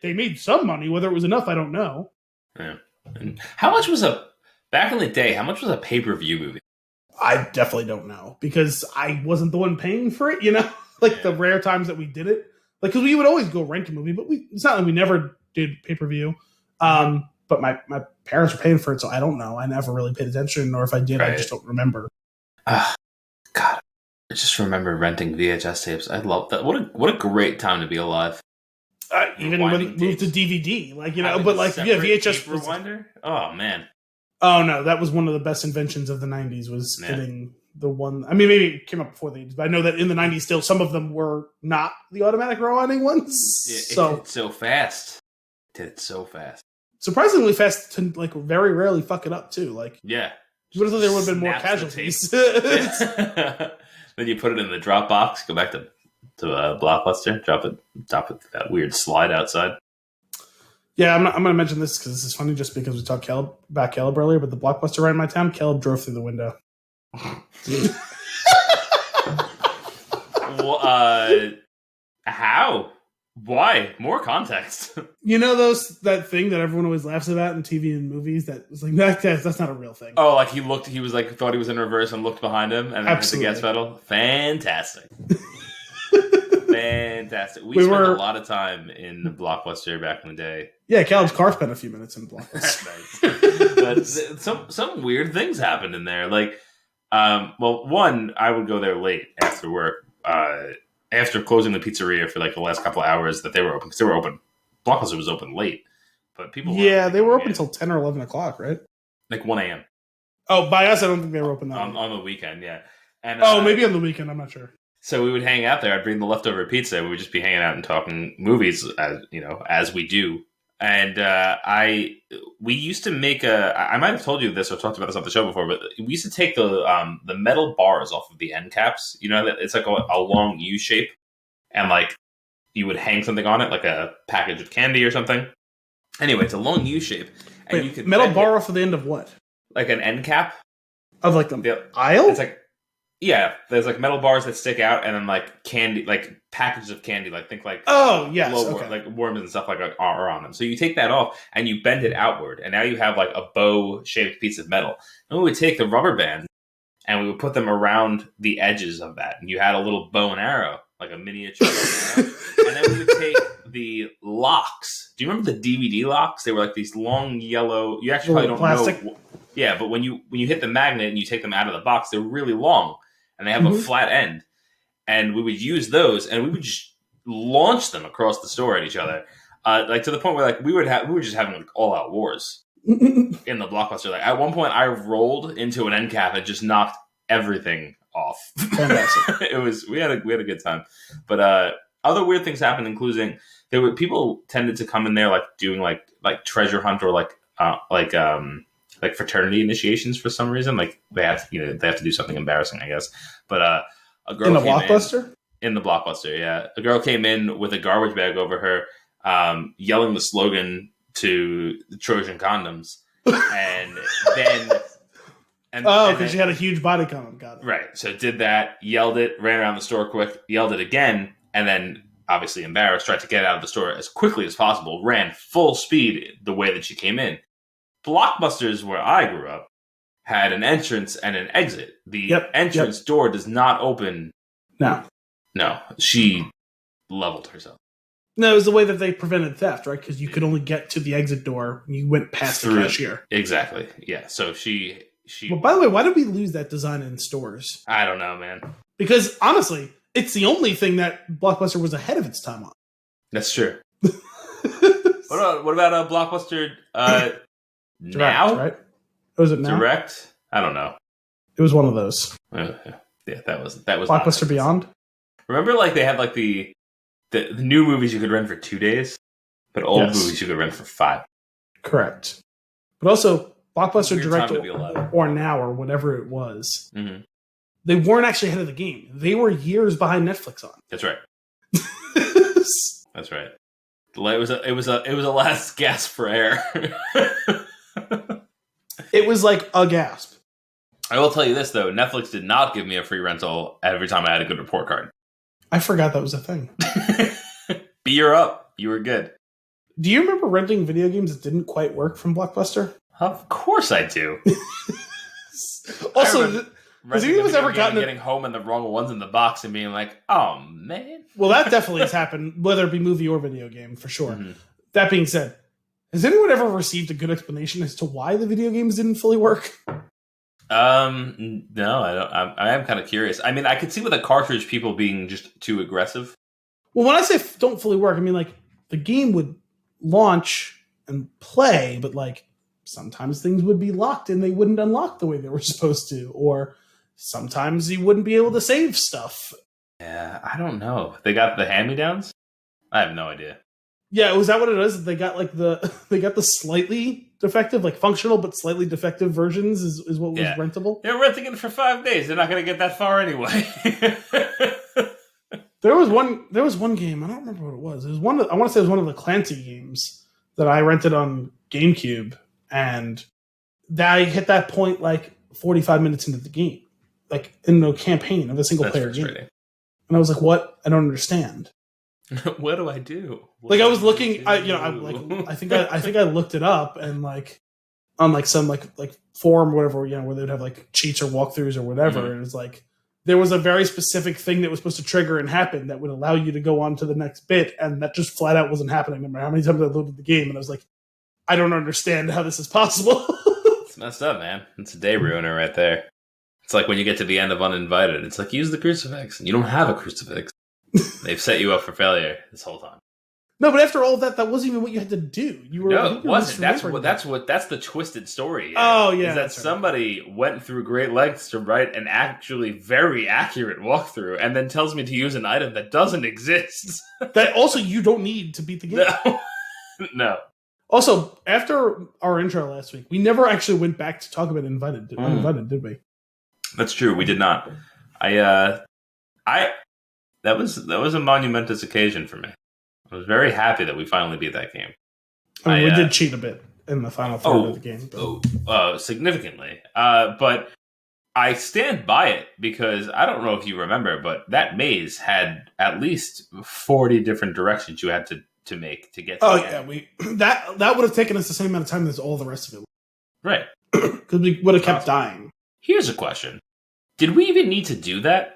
they made some money. Whether it was enough, I don't know. Yeah. And how much was back in the day? How much was a pay-per-view movie? I definitely don't know because I wasn't the one paying for it. You know, the rare times that we did it, because we would always go rent a movie, but it's not like we never did pay-per-view. But my parents were paying for it, so I don't know. I never really paid attention, or if I did, right. I just don't remember. God, I just remember renting VHS tapes. I love that. What a great time to be alive. Even when it moved to DVD, VHS rewinder. Oh man. Oh no, that was one of the best inventions of the '90s. Was getting the one. I mean, maybe it came up before the '80s, but I know that in the '90s, still some of them were not the automatic rewinding ones. It did so fast. Did it so fast. Surprisingly fast to very rarely fuck it up too. Yeah. You would have thought there would have been more casualties. Then you put it in the Dropbox. Go back to Blockbuster. Drop it that weird slide outside. Yeah, I'm going to mention this because this is funny just because we talked about Caleb earlier, but the Blockbuster right in my town, Caleb drove through the window. Well, how? Why? More context. You know that thing that everyone always laughs about in TV and movies that was that's not a real thing. Oh, thought he was in reverse and looked behind him and then hit the gas pedal. Fantastic. Fantastic. We spent a lot of time in the Blockbuster back in the day. Yeah, Caleb's car spent a few minutes in Blockbuster. But some weird things happened in there. One, I would go there late after work. After closing the pizzeria for the last couple of hours that they were open, because they were open. Blockbuster was open late, but people they were open until 10 or 11 o'clock, right? 1 a.m. Oh, by us, I don't think they were open on the weekend. Yeah, and maybe on the weekend. I'm not sure. So we would hang out there. I'd bring the leftover pizza. We would just be hanging out and talking movies, as we do. And we used to make I might have told you this or talked about this on the show before, but we used to take the metal bars off of the end caps. You know, it's like a long U shape, and you would hang something on it, like a package of candy or something. Anyway, it's a long U shape, and you could metal bar off of the end of what? Like an end cap of the aisle. It's there's metal bars that stick out, and then candy, packages of candy, think oh yes, okay. Worms and stuff are on them. So you take that off and you bend it outward, and now you have a bow shaped piece of metal. And we would take the rubber band and we would put them around the edges of that, and you had a little bow and arrow, like a miniature bow and arrow. And then we would take the locks. Do you remember the DVD locks? They were these long yellow. You actually probably don't plastic know. Yeah, but when you hit the magnet and you take them out of the box, they're really long. And they have a flat end. And we would use those, and we would just launch them across the store at each other. To the point where we were just having all-out wars in the Blockbuster. At one point, I rolled into an end cap and just knocked everything off. Fantastic. We had a good time. But other weird things happened, including people tended to come in there doing treasure hunt or fraternity initiations for some reason. They have to do something embarrassing, I guess. But a girl in the Blockbuster? In the Blockbuster, yeah. A girl came in with a garbage bag over her, yelling the slogan to the Trojan condoms. And then... because she had a huge body condom. Got it. Right. So did that, yelled it, ran around the store quick, yelled it again, and then, obviously embarrassed, tried to get out of the store as quickly as possible, ran full speed the way that she came in. Blockbusters, where I grew up, had an entrance and an exit. The entrance door does not open. No. She leveled herself. No, it was the way that they prevented theft, right? Because you could only get to the exit door when you went past the cashier. Exactly. Yeah. So she. Well, by the way, why did we lose that design in stores? I don't know, man. Because honestly, it's the only thing that Blockbuster was ahead of its time on. That's true. What about Blockbuster? Direct, now, right? Was it now? Direct? I don't know. It was one of those. Yeah, that was Blockbuster Beyond. Remember, like they had like the new movies you could rent for 2 days, but old movies you could rent for 5. Correct. But also Blockbuster Direct or Now or whatever it was. Mm-hmm. They weren't actually ahead of the game. They were years behind Netflix on. That's right. That's right. It was a last gasp for air. It was like a gasp. I will tell you this though: Netflix did not give me a free rental every time I had a good report card. I forgot that was a thing. Beer up, you were good. Do you remember renting video games that didn't quite work from Blockbuster? Of course I do. Also, has anyone ever getting home and the wrong ones in the box and being like, "Oh man." Well, that definitely has happened, whether it be movie or video game, for sure. Mm-hmm. That being said, has anyone ever received a good explanation as to why the video games didn't fully work? No, I don't. I am kind of curious. I mean, I could see with a cartridge people being just too aggressive. Well, when I say don't fully work, I mean like the game would launch and play, but like sometimes things would be locked and they wouldn't unlock the way they were supposed to, or sometimes you wouldn't be able to save stuff. Yeah, I don't know. They got the hand-me-downs? I have no idea. Yeah, was that what it is? They got like they got the slightly defective, like functional but slightly defective versions is what was rentable. They're renting it for 5 days. They're not going to get that far anyway. There was one game, I don't remember what it was. It was I want to say it was one of the Clancy games that I rented on GameCube, and I hit that point like 45 minutes into the game, like in the campaign of a single player game. And I was like, "What? I don't understand." What do I do? I was looking, I think I looked it up and like on like some like forum or whatever, where they'd have like cheats or walkthroughs or whatever. Mm-hmm. And it's like there was a very specific thing that was supposed to trigger and happen that would allow you to go on to the next bit, and that just flat out wasn't happening. No matter how many times I loaded the game, and I was like, I don't understand how this is possible. It's messed up, man. It's a day ruiner right there. It's like when you get to the end of Uninvited. It's like, use the crucifix, and you don't have a crucifix. They've set you up for failure this whole time. No, but after all that wasn't even what you had to do. It wasn't. That's the twisted story. Here, oh yeah, is that somebody went through great lengths to write an actually very accurate walkthrough, and then tells me to use an item that doesn't exist. That also you don't need to beat the game. No. Also, after our intro last week, we never actually went back to talk about Uninvited, did we? That's true. We did not. That was a monumentous occasion for me. I was very happy that we finally beat that game. I mean, we did cheat a bit in the final third of the game. Significantly. But I stand by it because I don't know if you remember, but that maze had at least 40 different directions you had to make to get to the end. That would have taken us the same amount of time as all the rest of it. Right. Because we would have kept dying. Here's a question. Did we even need to do that?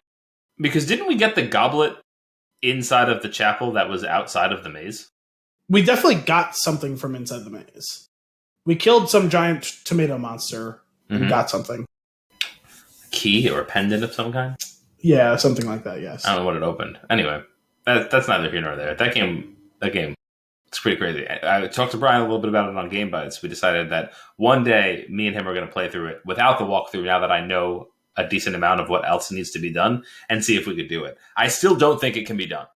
Because didn't we get the goblet inside of the chapel that was outside of the maze? We definitely got something from inside the maze. We killed some giant tomato monster and got something. Key or a pendant of some kind? Yeah, something like that, yes. I don't know what it opened. Anyway, that's neither here nor there. That game, it's pretty crazy. I talked to Brian a little bit about it on Game Bites. We decided that one day me and him are going to play through it without the walkthrough now that I know a decent amount of what else needs to be done and see if we could do it. I still don't think it can be done.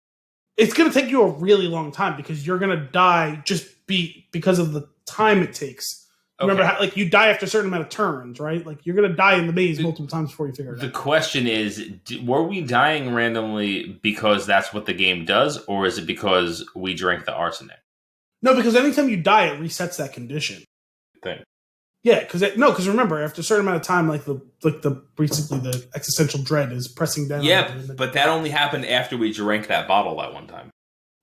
It's going to take you a really long time because you're going to die because of the time it takes. Okay. Remember how you die after a certain amount of turns, right? Like you're going to die in the maze multiple times before you figure it out. The question is, were we dying randomly because that's what the game does, or is it because we drank the arsenic? No, because anytime you die, it resets that condition. Thing. Yeah, because remember, after a certain amount of time, basically the existential dread is pressing down. Yeah, but that only happened after we drank that bottle that one time.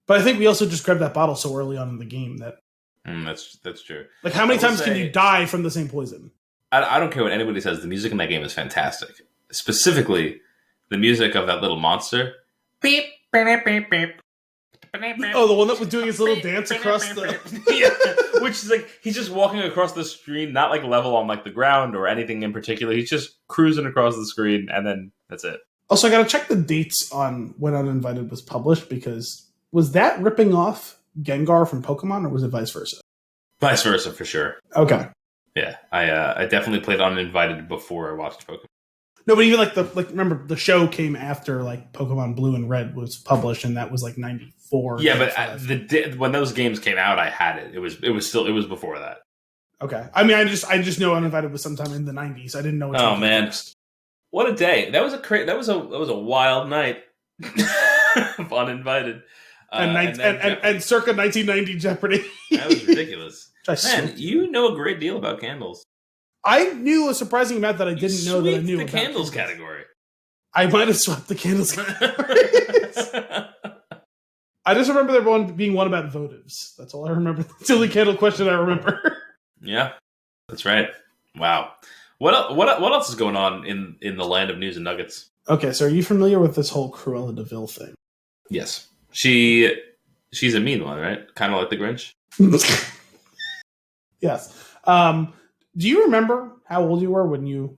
But I think we also just grabbed that bottle so early on in the game that. That's true. Like, how many times can you die from the same poison? I don't care what anybody says. The music in that game is fantastic. Specifically, the music of that little monster. Beep, beep, beep, beep. Oh, the one that was doing his little dance across the... Yeah, which is like, he's just walking across the screen, not like level on like the ground or anything in particular. He's just cruising across the screen, and then that's it. Also, I gotta check the dates on when Uninvited was published, because was that ripping off Gengar from Pokemon, or was it vice versa? Vice versa, for sure. Okay. Yeah, I definitely played Uninvited before I watched Pokemon. No, but even remember the show came after like Pokemon Blue and Red was published, and that was like 94. Yeah, but when those games came out, I had it. It was before that. Okay, I mean, I just know Uninvited was sometime in the 90s. I didn't know. Oh man, what a day! That was a wild night of Uninvited. And circa 1990 Jeopardy. That was ridiculous. Man, you know a great deal about candles. I knew a surprising amount that I didn't know that I knew the about candles category. I might have swept the candles category. I just remember there being one about votives. That's all I remember. The silly candle question I remember. Yeah, that's right. Wow. What else is going on in the land of news and nuggets? Okay, so are you familiar with this whole Cruella DeVille thing? Yes. She's a mean one, right? Kind of like the Grinch. Yes. Do you remember how old you were when you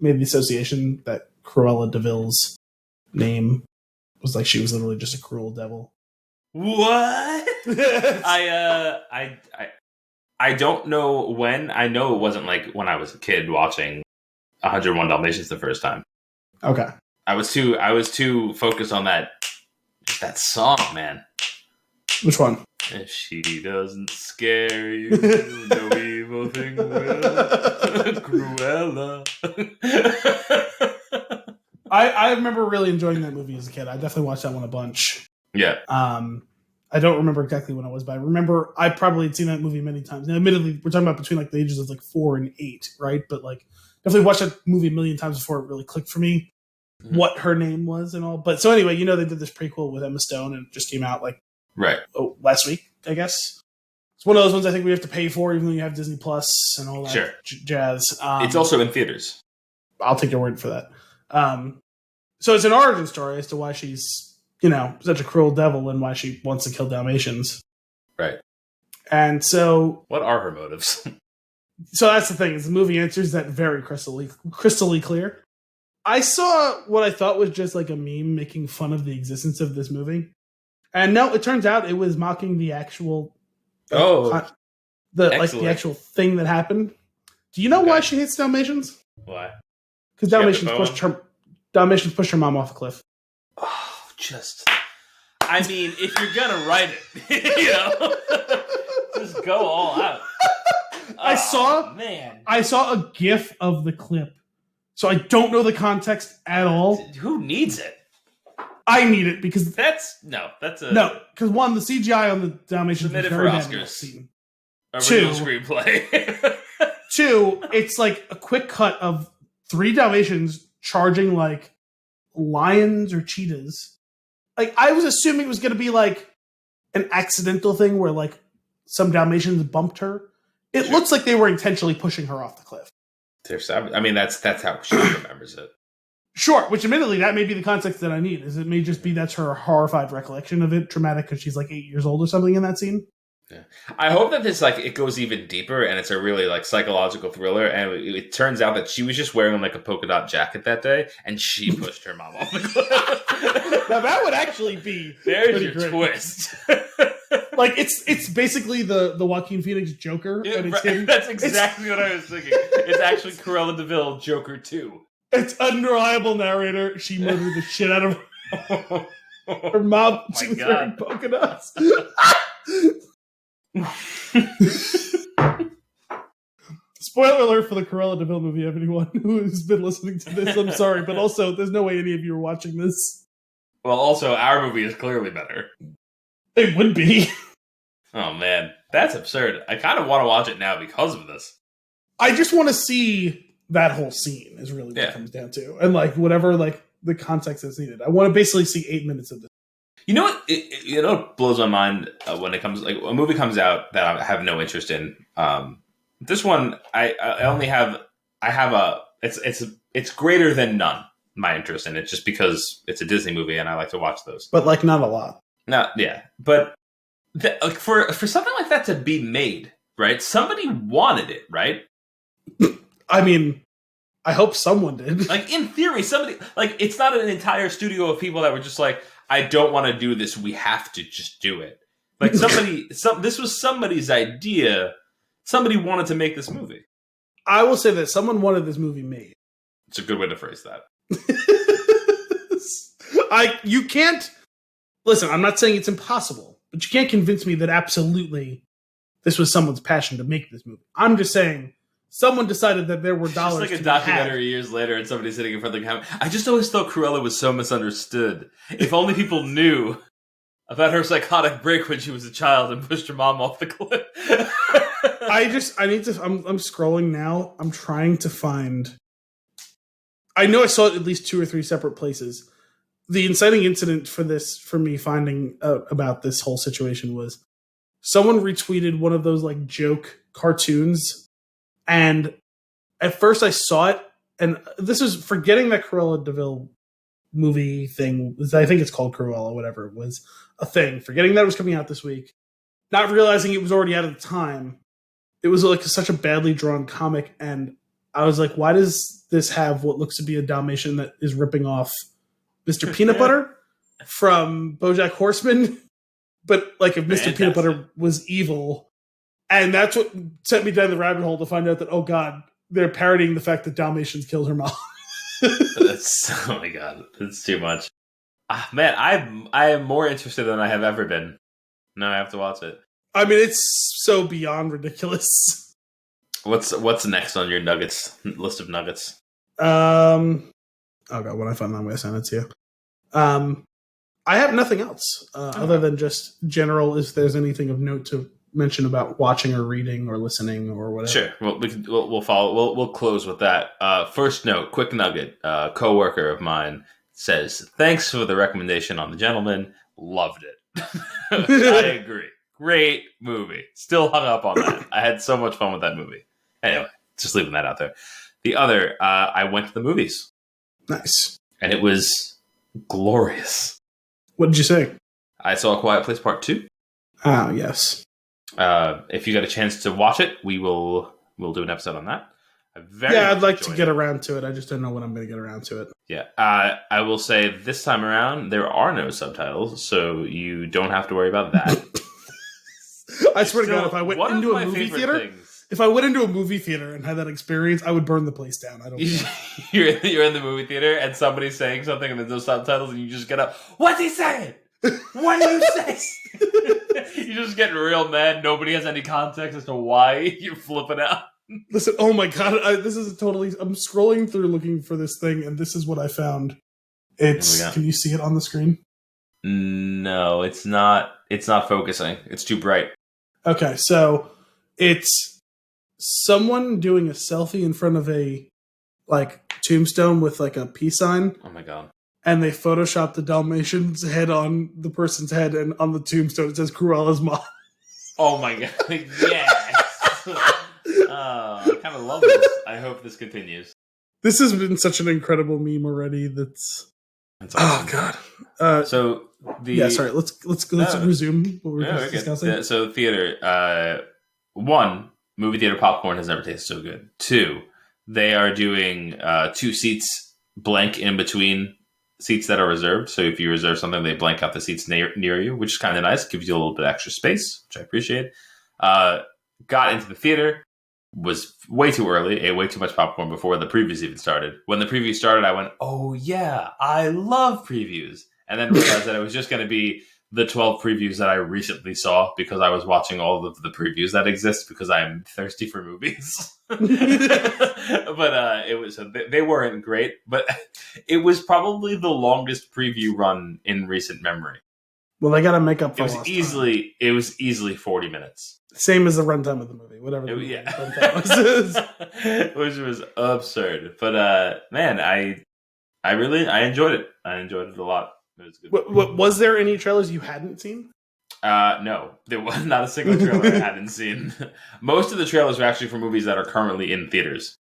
made the association that Cruella DeVille's name was like she was literally just a cruel devil? What? I don't know when. I know it wasn't like when I was a kid watching 101 Dalmatians the first time. Okay. I was too focused on that song, man. Which one? If she doesn't scare you, no evil thing will. Cruella. I remember really enjoying that movie as a kid. I definitely watched that one a bunch. Yeah. I don't remember exactly when I was, but I remember I probably had seen that movie many times. Now, admittedly, we're talking about between like the ages of like 4 and 8, right? But like definitely watched that movie a million times before it really clicked for me what her name was and all. But so anyway, they did this prequel with Emma Stone and it just came out like last week, I guess. It's one of those ones I think we have to pay for, even though you have Disney Plus and all that jazz. It's also in theaters. I'll take your word for that. So it's an origin story as to why she's, such a cruel devil and why she wants to kill Dalmatians. Right. And what are her motives? So that's the thing, is the movie answers that very crystally clear. I saw what I thought was just like a meme making fun of the existence of this movie. And no, it turns out it was mocking the actual the actual thing that happened. Do you know why she hates Dalmatians? Why? Because Dalmatians pushed her mom off a cliff. Oh, I mean, if you're gonna write it, just go all out. I saw a GIF of the clip, so I don't know the context at all. Who needs it? I need it because because one, the CGI on the Dalmatians submitted for Oscars. Scene. Original screenplay. 2, it's like a quick cut of 3 Dalmatians charging like lions or cheetahs. Like I was assuming it was going to be like an accidental thing where like some Dalmatians bumped her. It looks like they were intentionally pushing her off the cliff. I mean, that's how she remembers it. Sure, which admittedly, that may be the context that I need. Is it may just be that's her horrified recollection of it, traumatic because she's like 8 years old or something in that scene. Yeah. I hope that this it goes even deeper and it's a really like psychological thriller. And it turns out that she was just wearing like a polka dot jacket that day, and she pushed her mom off the cliff. Now that would actually be there's your great twist. Like it's basically the Joaquin Phoenix Joker. Yeah, and it's that's exactly what I was thinking. It's actually Cruella DeVille Joker 2. It's unreliable narrator. She murdered the shit out of her mom. She was wearing polka dots. Spoiler alert for the Cruella DeVille movie. Anyone who's been listening to this, I'm sorry, but also there's no way any of you are watching this. Well, also our movie is clearly better. It would be. Oh man, that's absurd. I kind of want to watch it now because of this. I just want to see that whole scene is really what it comes down to, and like whatever like the context is needed. I want to basically see 8 minutes of this. You know what? It blows my mind when it comes like a movie comes out that I have no interest in. This one, I only have. I have a. It's greater than none. My interest in it, just because it's a Disney movie and I like to watch those. But like not a lot. No, yeah, but for something like that to be made, right? Somebody wanted it, right? I mean, I hope someone did. Like in theory, somebody like it's not an entire studio of people that were just like, I don't want to do this. We have to just do it. Like this was somebody's idea. Somebody wanted to make this movie. I will say that someone wanted this movie made. It's a good way to phrase that. You can't listen. I'm not saying it's impossible, but you can't convince me that absolutely this was someone's passion to make this movie. I'm just saying someone decided that there were dollars. It's like a documentary years later, and somebody's sitting in front of the camera. I just always thought Cruella was so misunderstood. If only people knew about her psychotic break when she was a child and pushed her mom off the cliff. I'm scrolling now. I'm trying to find. I know I saw it at least 2 or 3 separate places. The inciting incident for me finding out about this whole situation was someone retweeted one of those like joke cartoons, and at first I saw it, and this was forgetting that Cruella de Vil movie thing was, I think it's called Cruella, whatever it was, a thing. Forgetting that it was coming out this week, not realizing it was already out at the time. It was like such a badly drawn comic, and I was like, why does this have what looks to be a Dalmatian that is ripping off Mr. Peanut Butter from BoJack Horseman? But like if Mr. Peanut Butter was evil, and that's what sent me down the rabbit hole to find out that, oh God, they're parodying the fact that Dalmatians killed her mom. Oh my God, it's too much. Man, I am more interested than I have ever been. Now I have to watch it. I mean, it's so beyond ridiculous. What's next on your list of nuggets? Oh God, when I find that, I'm gonna send it to you. I have nothing else other than just general. If there's anything of note to mention about watching or reading or listening or whatever. Sure. Well, we'll follow. We'll close with that. First note, quick nugget. Coworker of mine says, "Thanks for the recommendation on The Gentleman. Loved it." I agree. Great movie. Still hung up on that. I had so much fun with that movie. Anyway, just leaving that out there. The other, I went to the movies. Nice. And it was glorious. What did you say? I saw A Quiet Place Part 2. Oh, yes. If you got a chance to watch it, we'll do an episode on that. I'd like to get around to it. I just don't know when I'm going to get around to it. Yeah. I will say this time around, there are no subtitles, so you don't have to worry about that. I swear to God, if I went into a movie theater... If I went into a movie theater and had that experience, I would burn the place down. I don't know. You're in the movie theater and somebody's saying something and there's no subtitles and you just get up, what's he saying? What do you say? You're just getting real mad. Nobody has any context as to why you're flipping out. Listen, oh my God. I'm scrolling through looking for this thing and this is what I found. Can you see it on the screen? No, it's not. It's not focusing. It's too bright. Okay, so it's someone doing a selfie in front of a tombstone with like a peace sign. Oh my God. And they photoshopped the Dalmatian's head on the person's head, and on the tombstone it says Cruella's mom. Oh my God. Yes. I kind of love this. I hope this continues. This has been such an incredible meme already. That's awesome. Oh God. Sorry. Let's resume what we're discussing. Yeah, so theater. 1, movie theater popcorn has never tasted so good. 2, they are doing 2 seats blank in between seats that are reserved. So if you reserve something, they blank out the seats near you, which is kind of nice. Gives you a little bit extra space, which I appreciate. Got into the theater, was way too early, ate way too much popcorn before the previews even started. When the previews started, I went, oh yeah, I love previews. And then realized that it was just going to be the 12 previews that I recently saw because I was watching all of the previews that exist because I'm thirsty for movies. But they weren't great, but it was probably the longest preview run in recent memory. Well, they got to make up for it was easily 40 minutes. Same as the runtime of the movie, whatever the runtime was. Which was absurd. But man, I enjoyed it. I enjoyed it a lot. It was good. Was there any trailers you hadn't seen? No, there was not a single trailer I hadn't seen. Most of the trailers are actually for movies that are currently in theaters.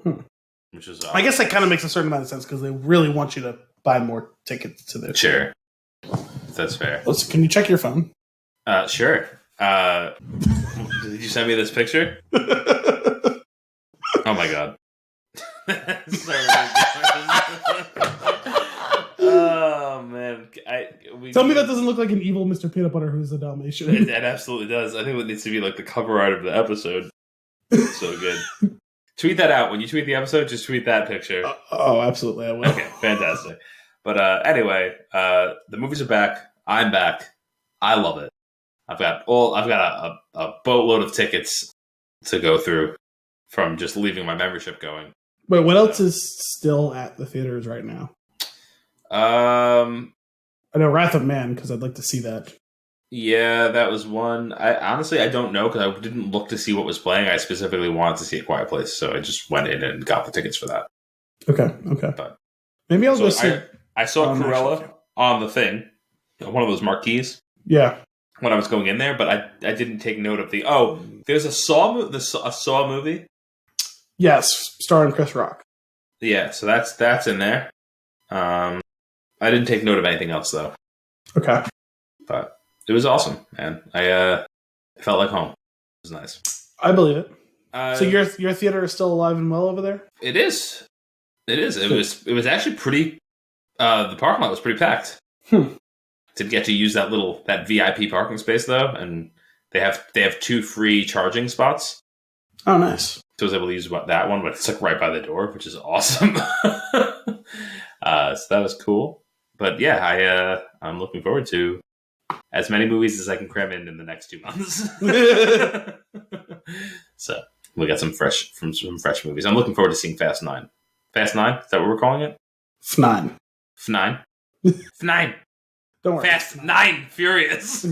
Which is I guess that kind of makes a certain amount of sense because they really want you to buy more tickets to their Sure. That's fair. Can you check your phone? Sure. Did you send me this picture? Oh my God. Oh man! Tell me that doesn't look like an evil Mr. Peanut Butter who's a Dalmatian. It absolutely does. I think it needs to be like the cover art of the episode. It's so good. Tweet that out. When you tweet the episode, just tweet that picture. Oh, absolutely, I will. Okay, fantastic. But anyway, the movies are back. I'm back. I love it. I've got a boatload of tickets to go through from just leaving my membership going. Wait, what else is still at the theaters right now? I know Wrath of Man, because I'd like to see that. Yeah, that was one. I don't know, because I didn't look to see what was playing. I specifically wanted to see A Quiet Place, so I just went in and got the tickets for that. Okay. But maybe I'll go see. I saw Cruella on the thing, one of those marquees. Yeah. When I was going in there, but I didn't take note of there's a Saw movie. Yes, starring Chris Rock. Yeah, so that's in there. I didn't take note of anything else though. Okay, but it was awesome, man. I felt like home. It was nice. I believe it. So your theater is still alive and well over there? It is. It was actually pretty. The parking lot was pretty packed. Did get to use that VIP parking space though, and they have 2 free charging spots. Oh, nice. So I was able to use that one, but it's like right by the door, which is awesome. So that was cool. But yeah, I'm looking forward to as many movies as I can cram in the next 2 months. So we got some fresh movies. I'm looking forward to seeing Fast 9. Fast 9? Is that what we're calling it? F9. F9? F9. Don't worry. Fast 9 Furious.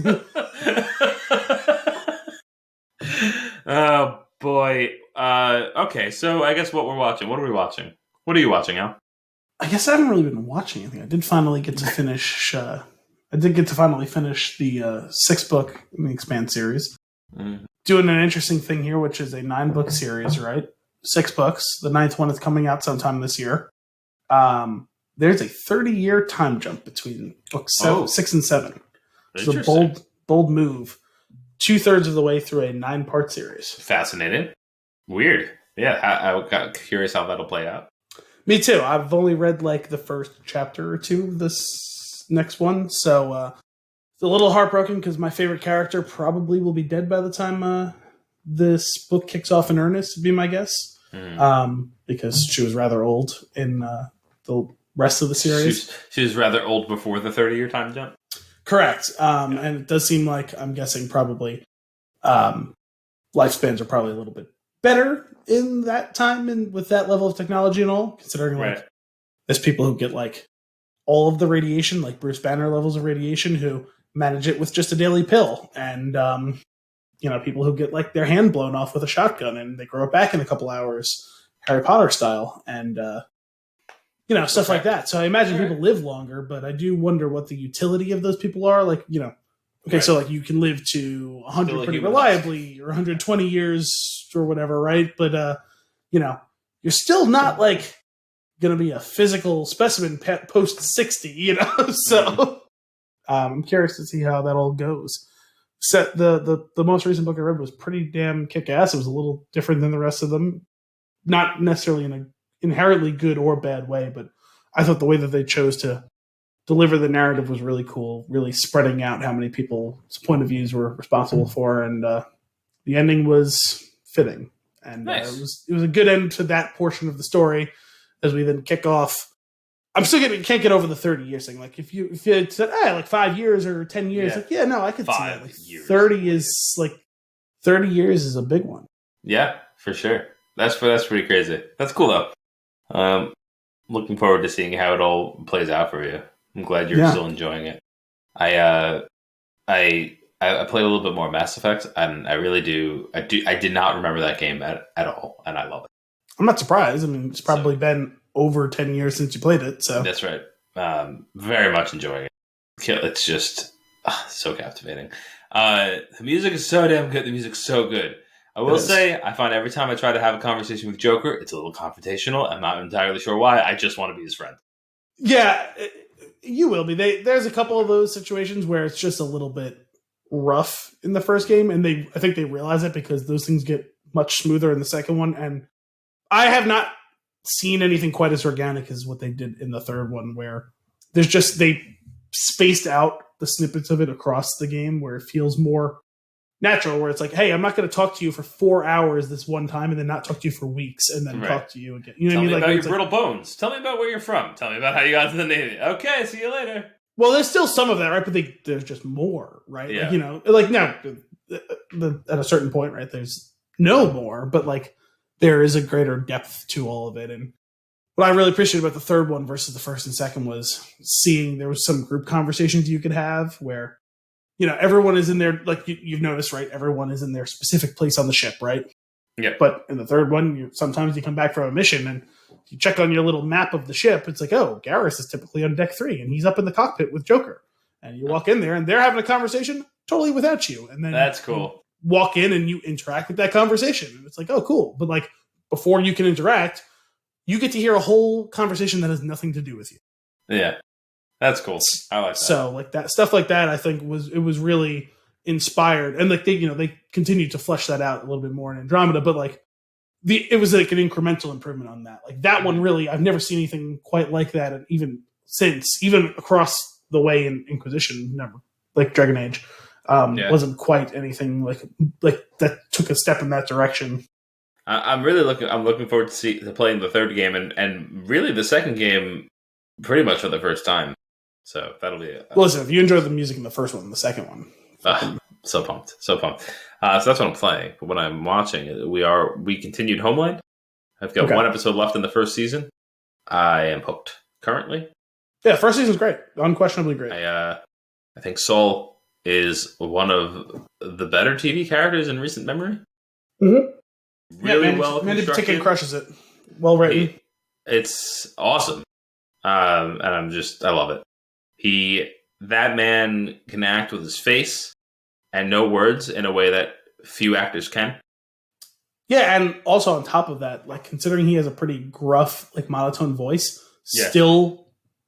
Oh boy. Okay, so I guess what we're watching. What are we watching? What are you watching, Al? I guess I haven't really been watching anything. I did finally get to finish. I did get to finally finish the 6-book in the Expand series. Doing an interesting thing here, which is a 9-book series, right? 6 books. The 9th one is coming out sometime this year. There's a 30-year time jump between books 6 and 7. It's a bold move. 2/3 of the way through a 9-part series. Fascinating. Weird. Yeah, I got curious how that'll play out. Me too. I've only read like the first chapter or 2 of this next one, so it's a little heartbroken because my favorite character probably will be dead by the time this book kicks off in earnest, would be my guess. Because she was rather old in the rest of the series. She was rather old before the 30-year time jump? Correct. And it does seem like, I'm guessing probably lifespans are probably a little bit better in that time and with that level of technology and all, considering like there's people who get like all of the radiation, like Bruce Banner levels of radiation, who manage it with just a daily pill. And, people who get like their hand blown off with a shotgun and they grow it back in a couple hours, Harry Potter style. And, stuff like that. So I imagine people live longer, but I do wonder what the utility of those people are. Like, so like you can live to 100 pretty reliably or 120 years or whatever, right? But, you're still not like going to be a physical specimen post 60, So I'm curious to see how that all goes. The most recent book I read was pretty damn kick-ass. It was a little different than the rest of them. Not necessarily in an inherently good or bad way, but I thought the way that they chose to deliver the narrative was really cool, really spreading out how many people's point of views were responsible for, and the ending was fitting. And nice. It was a good end to that portion of the story as we then kick off. I'm still can't get over the 30 years thing. Like if you had said, like 5 years or 10 years, I could see that. Like 30 is like 30 years is a big one. Yeah, for sure. That's pretty crazy. That's cool though. Looking forward to seeing how it all plays out for you. I'm glad you're still enjoying it. I play a little bit more Mass Effect, and I really do. I did not remember that game at all, and I love it. I'm not surprised. I mean, it's probably been over 10 years since you played it. So that's right. Very much enjoying it. It's just so captivating. The music is so damn good. The music's so good. I will say, I find every time I try to have a conversation with Joker, it's a little confrontational. I'm not entirely sure why. I just want to be his friend. Yeah, you will be. There's a couple of those situations where it's just a little bit rough in the first game, and I think they realize it because those things get much smoother in the second one. And I have not seen anything quite as organic as what they did in the third one, where they spaced out the snippets of it across the game, where it feels more natural, where it's like, hey, I'm not going to talk to you for 4 hours this one time and then not talk to you for weeks and then talk to you again. You know Tell what I mean? me Like, about your brittle bones. Tell me about where you're from. Tell me about how you got to the Navy. Okay, see you later. Well, there's still some of that, right? But there's just more, right? Yeah. Like, now, at a certain point, right, there's no more, but like there is a greater depth to all of it. And what I really appreciated about the third one versus the first and second was seeing there was some group conversations you could have where, everyone is in their, like you've noticed, right? Everyone is in their specific place on the ship, right? Yeah. But in the third one, sometimes you come back from a mission and you check on your little map of the ship. It's like, oh, Garrus is typically on deck 3 and he's up in the cockpit with Joker. And you walk in there and they're having a conversation totally without you. And then that's cool. You walk in and you interact with that conversation. And it's like, oh, cool. But like before you can interact, you get to hear a whole conversation that has nothing to do with you. Yeah. That's cool. I like that. So like that stuff like that, I think was really inspired. And like they continued to flesh that out a little bit more in Andromeda, but like it was like an incremental improvement on that. Like that one really, I've never seen anything quite like that. And even across the way in Inquisition, never, like Dragon Age, wasn't quite anything like that took a step in that direction. I'm looking forward to playing the third game and really the second game pretty much for the first time. So that'll be it. Listen, if you enjoyed the music in the first one, the second one. So pumped. So that's what I'm playing. But what I'm watching, we continued Homeland. I've got one episode left in the first season. I am hooked currently. Yeah, first season's great. Unquestionably great. I think Saul is one of the better TV characters in recent memory. Mm-hmm. Really well constructed. Mandy Patinkin crushes it. Well written. It's awesome. And I love it. That man can act with his face and no words in a way that few actors can. Yeah, and also on top of that, like considering he has a pretty gruff, like monotone voice, still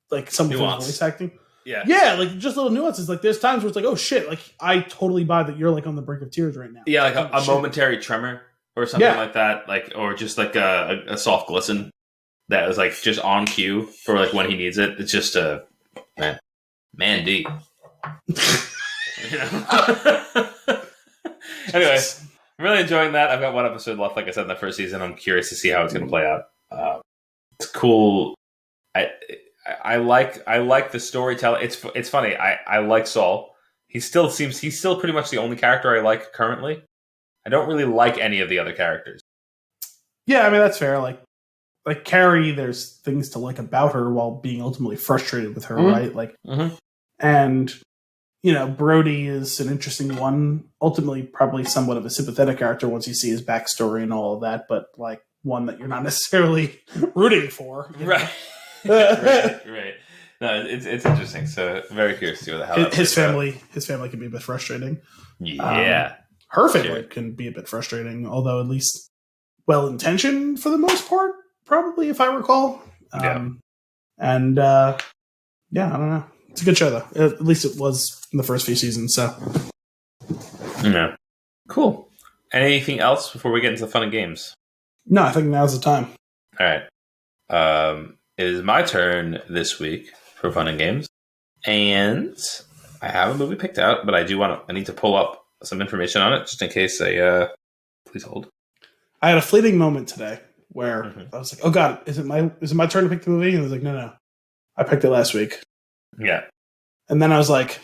like some of his voice acting. Yeah, like just little nuances. Like there's times where it's like, oh shit, like I totally buy that you're like on the brink of tears right now. Yeah, like a momentary tremor or something like that, like or just like a soft glisten that is like just on cue for like when he needs it. It's just a man. Anyway, I'm really enjoying that. I've got one episode left, like I said, in the first season. I'm curious to see how it's going to play out. It's cool. I like the storytelling. It's funny. I like Saul. He's still pretty much the only character I like currently. I don't really like any of the other characters. Yeah, I mean that's fair. Like Carrie, there's things to like about her while being ultimately frustrated with her, right? Like, and Brody is an interesting one. Ultimately, probably somewhat of a sympathetic character once you see his backstory and all of that, but like one that you're not necessarily rooting for, right? right. No, it's interesting. So very curious to see how his family can be a bit frustrating. Yeah, her family can be a bit frustrating, although at least well intentioned for the most part. Probably, if I recall. And I don't know. It's a good show, though. At least it was in the first few seasons, so. Yeah. Cool. Anything else before we get into the fun and games? No, I think now's the time. All right. It is my turn this week for fun and games. And I have a movie picked out, but I need to pull up some information on it just in case please hold. I had a fleeting moment today where I was like, "Oh God, is it my turn to pick the movie?" And I was like, "No, I picked it last week." Yeah, and then I was like,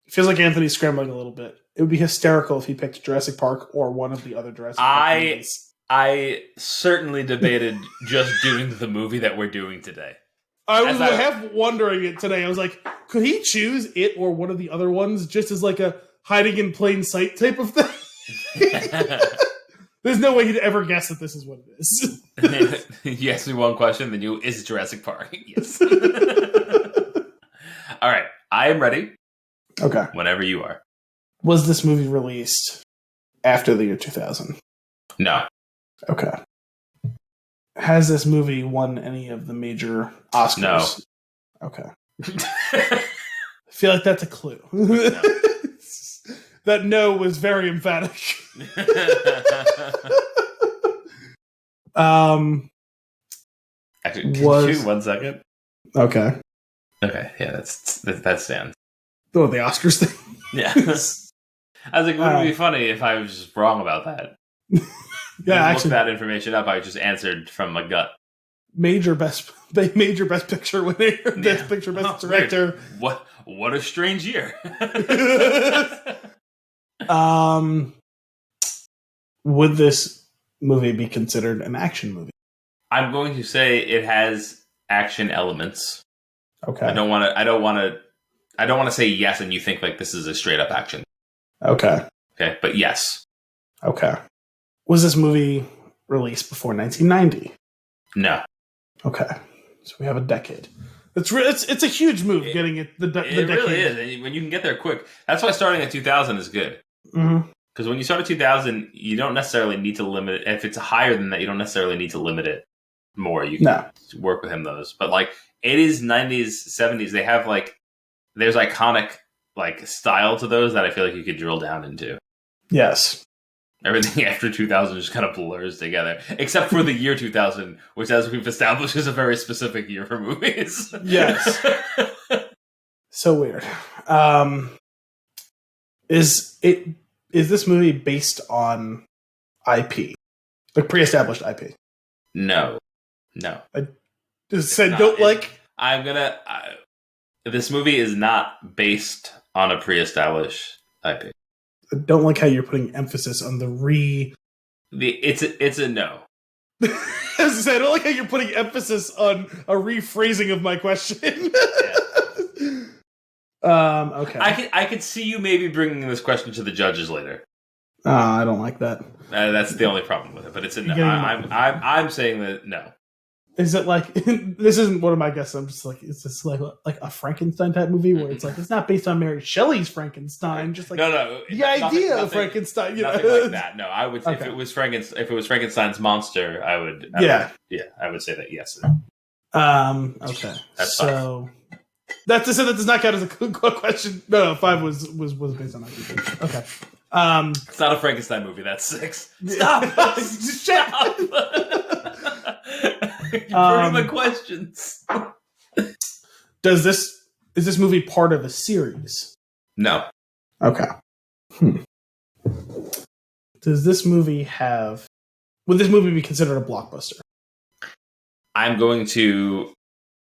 "It feels like Anthony's scrambling a little bit. It would be hysterical if he picked Jurassic Park or one of the other Jurassic Park movies." I certainly debated just doing the movie that we're doing today. I was half wondering it today. I was like, could he choose it or one of the other ones just as like a hiding in plain sight type of thing? There's no way he'd ever guess that this is what it is. You asked me one question, then is it Jurassic Park? Yes. All right. I am ready. Okay. Whenever you are. Was this movie released after the year 2000? No. Okay. Has this movie won any of the major Oscars? No. Okay. I feel like that's a clue. No. That no was very emphatic. Actually, was 1 second. Okay. Okay. Yeah, that stands. Oh, the Oscars thing. Yeah. I was like, wouldn't it be funny if I was just wrong about that? Yeah, I looked that information up. I just answered from my gut. Major best picture winner, best picture, best director. Weird. What a strange year. Would this movie be considered an action movie? I'm going to say it has action elements. Okay. I don't want to say yes and you think like this is a straight up action. Okay. Okay, but yes. Okay. Was this movie released before 1990? No. Okay. So we have a decade. It's a huge move getting it the decade. It really is. When you can get there quick. That's why starting at 2000 is good. Mm-hmm. Because when you start at 2000, you don't necessarily need to limit it. If it's higher than that, you don't necessarily need to limit it more. You can work with him those. But like 80s, 90s, 70s, they have like there's iconic like style to those that I feel like you could drill down into. Yes. Everything after 2000 just kind of blurs together, except for the year 2000, which, as we've established, is a very specific year for movies. Yes. So weird. Is this movie based on IP, like pre-established IP? No. I just said don't like. This movie is not based on a pre-established IP. I don't like how you're putting emphasis on the It's a no. As I said, I don't like how you're putting emphasis on a rephrasing of my question. Okay. I could see you maybe bringing this question to the judges later. I don't like that. That's the only problem with it, but it's a no. I'm saying that no. Is it like this isn't one of my guesses? I'm just like, is this like a Frankenstein type movie where it's like it's not based on Mary Shelley's Frankenstein, just like no, the idea of Frankenstein, nothing like that. No, I would if it was Frankenstein's monster, I would I would say that yes. Okay, that's so that does not count as a question. No, 5 was based on that. Okay. It's not a Frankenstein movie. That's 6. Stop! Stop! You're burning my questions. Is this movie part of a series? No. Okay. Does this movie would this movie be considered a blockbuster? I'm going to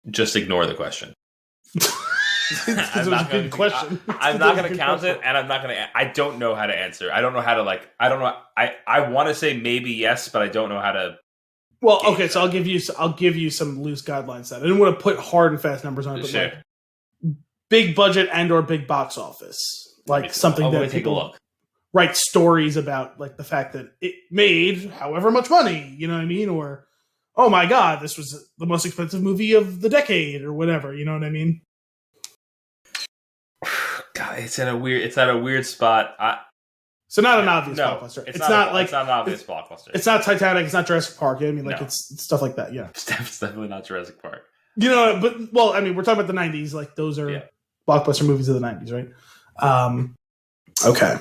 just ignore the question. I'm not going to count it, and I'm not going to. I don't know how to answer. I don't know how to I don't know. I want to say maybe yes, but I don't know how to. Well, okay, so I'll give you some loose guidelines. That I didn't want to put hard and fast numbers on it, but sure. like big budget and or big box office, like something that people write stories about, like the fact that it made however much money. You know what I mean? Or oh my god, this was the most expensive movie of the decade, or whatever. You know what I mean? God, it's at a weird spot. So not an obvious blockbuster. It's not an obvious blockbuster. It's not Titanic. It's not Jurassic Park. I mean, like it's stuff like that. Yeah, it's definitely not Jurassic Park. You know, but well, I mean, we're talking about the '90s. Like those are blockbuster movies of the '90s, right? Okay.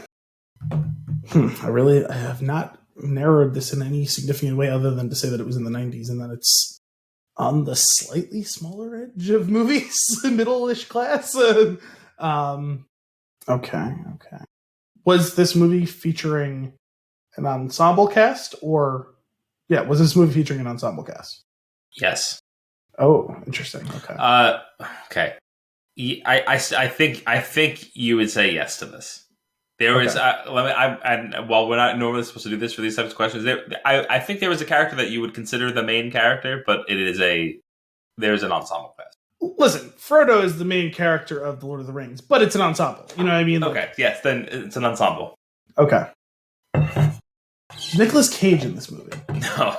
I have not narrowed this in any significant way other than to say that it was in the '90s and that it's on the slightly smaller edge of movies, middle-ish class. Okay. Was this movie featuring an ensemble cast, or was this movie featuring an ensemble cast? Yes. Oh, interesting. Okay. Okay. I think you would say yes to this. There was while we're not normally supposed to do this for these types of questions, I think there was a character that you would consider the main character, but there's an ensemble cast. Listen, Frodo is the main character of The Lord of the Rings, but it's an ensemble. You know what I mean? Okay, yes, then it's an ensemble. Okay. Nicolas Cage in this movie? No.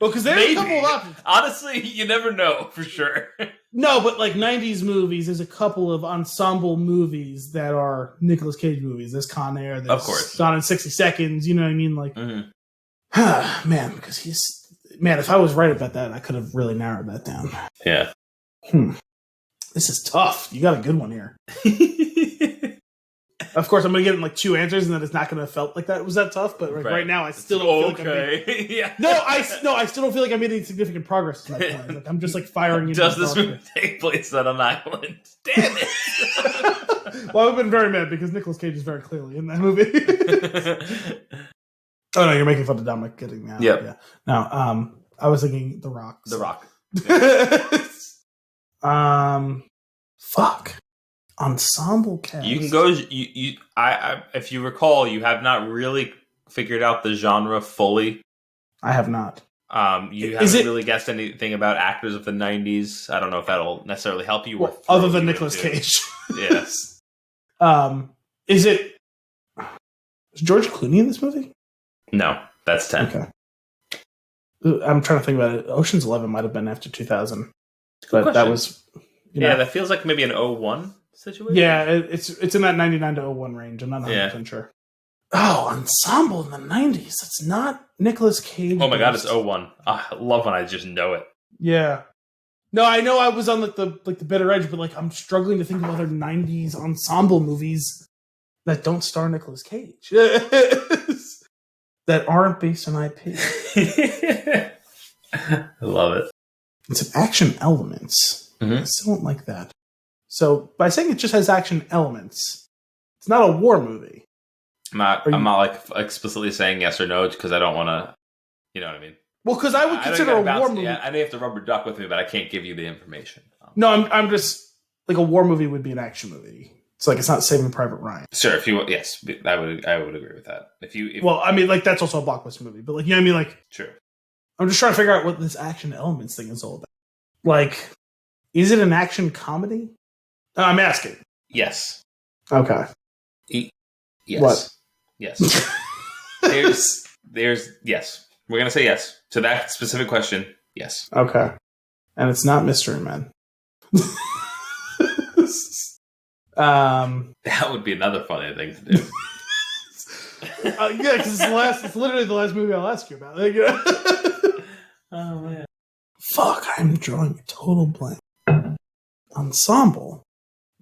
Well, because there's a couple of options. Honestly, you never know for sure. No, but like 90s movies, there's a couple of ensemble movies that are Nicolas Cage movies. There's Con Air, there's of course. Gone in 60 Seconds, you know what I mean? Like, man, because if I was right about that, I could have really narrowed that down. Yeah. This is tough. You got a good one here. Of course, I'm going to get like 2 answers, and then it's not going to have felt like that was that tough. But right now, I still don't feel like I'm yeah. No, I still don't feel like I'm making significant progress in my plan. Like, I'm just like firing. Does this movie take place on an island? Damn it! Well, I've been very mad because Nicolas Cage is very clearly in that movie. Oh no, you're making fun of Dominic getting out. Yep. Yeah. No, I was thinking The Rock. The Rock. Fuck. Ensemble cast. You can go. If you recall, you have not really figured out the genre fully. I have not. You haven't really guessed anything about actors of the '90s. I don't know if that'll necessarily help you. Well, other than Nicolas Cage. Yes. Is George Clooney in this movie? No, that's 10. Okay. I'm trying to think about it. Ocean's 11 might have been after 2000, but that was. That feels like maybe an 01 situation. Yeah, it's in that 99 to 01 range. I'm not 100% sure. Oh, ensemble in the 90s. It's not Nicolas Cage. Oh my god, it's 01. I love when I just know it. Yeah. No, I know I was on the bitter edge, but like I'm struggling to think of other 90s ensemble movies that don't star Nicolas Cage. That aren't based on IP. I love it. It's an action elements. I still don't like that. So by saying it just has action elements, it's not a war movie. I'm not like explicitly saying yes or no because I don't want to. You know what I mean? Well, because I would consider a war movie. Yeah, I know you have to rubber duck with me, but I can't give you the information. No, I'm just like a war movie would be an action movie. It's like it's not Saving Private Ryan. Sure, if you yes, I would agree with that. Well, I mean, like that's also a blockbuster movie, but like you know what I mean, like sure. I'm just trying to figure out what this action elements thing is all about. Like, is it an action comedy? I'm asking. Yes. Okay. Yes. What? Yes. there's yes. We're gonna say yes to that specific question. Yes. Okay. And it's not Mystery Men. That would be another funny thing to do. Yeah, because it's literally the last movie I'll ask you about. Like, you know? Oh man. Fuck, I'm drawing a total blank. Ensemble.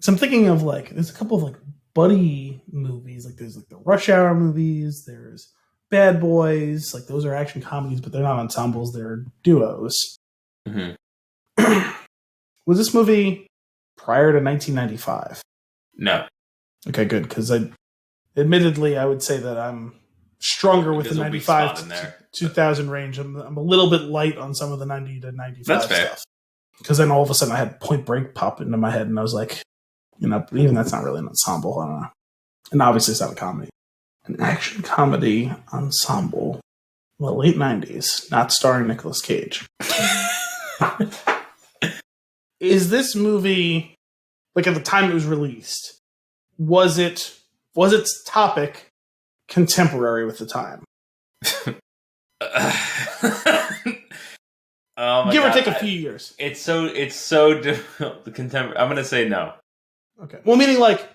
So I'm thinking of like there's a couple of like buddy movies. Like there's like the Rush Hour movies, there's Bad Boys, like those are action comedies, but they're not ensembles, they're duos. Mm-hmm. Was this movie prior to 1995? No. Okay, good, because admittedly I would say that I'm stronger with the 95 to 2000 range. I'm a little bit light on some of the 90 to 95 stuff. Because then all of a sudden I had Point Break pop into my head and I was like, you know, even that's not really an ensemble. I don't know. And obviously it's not a comedy. An action comedy ensemble in the late 90s, not starring Nicolas Cage. Is this movie, like at the time it was released, was its topic contemporary with the time? Oh my Give God. or take a few years. It's so difficult. The contemporary. I'm gonna say no. Okay. Well, meaning like,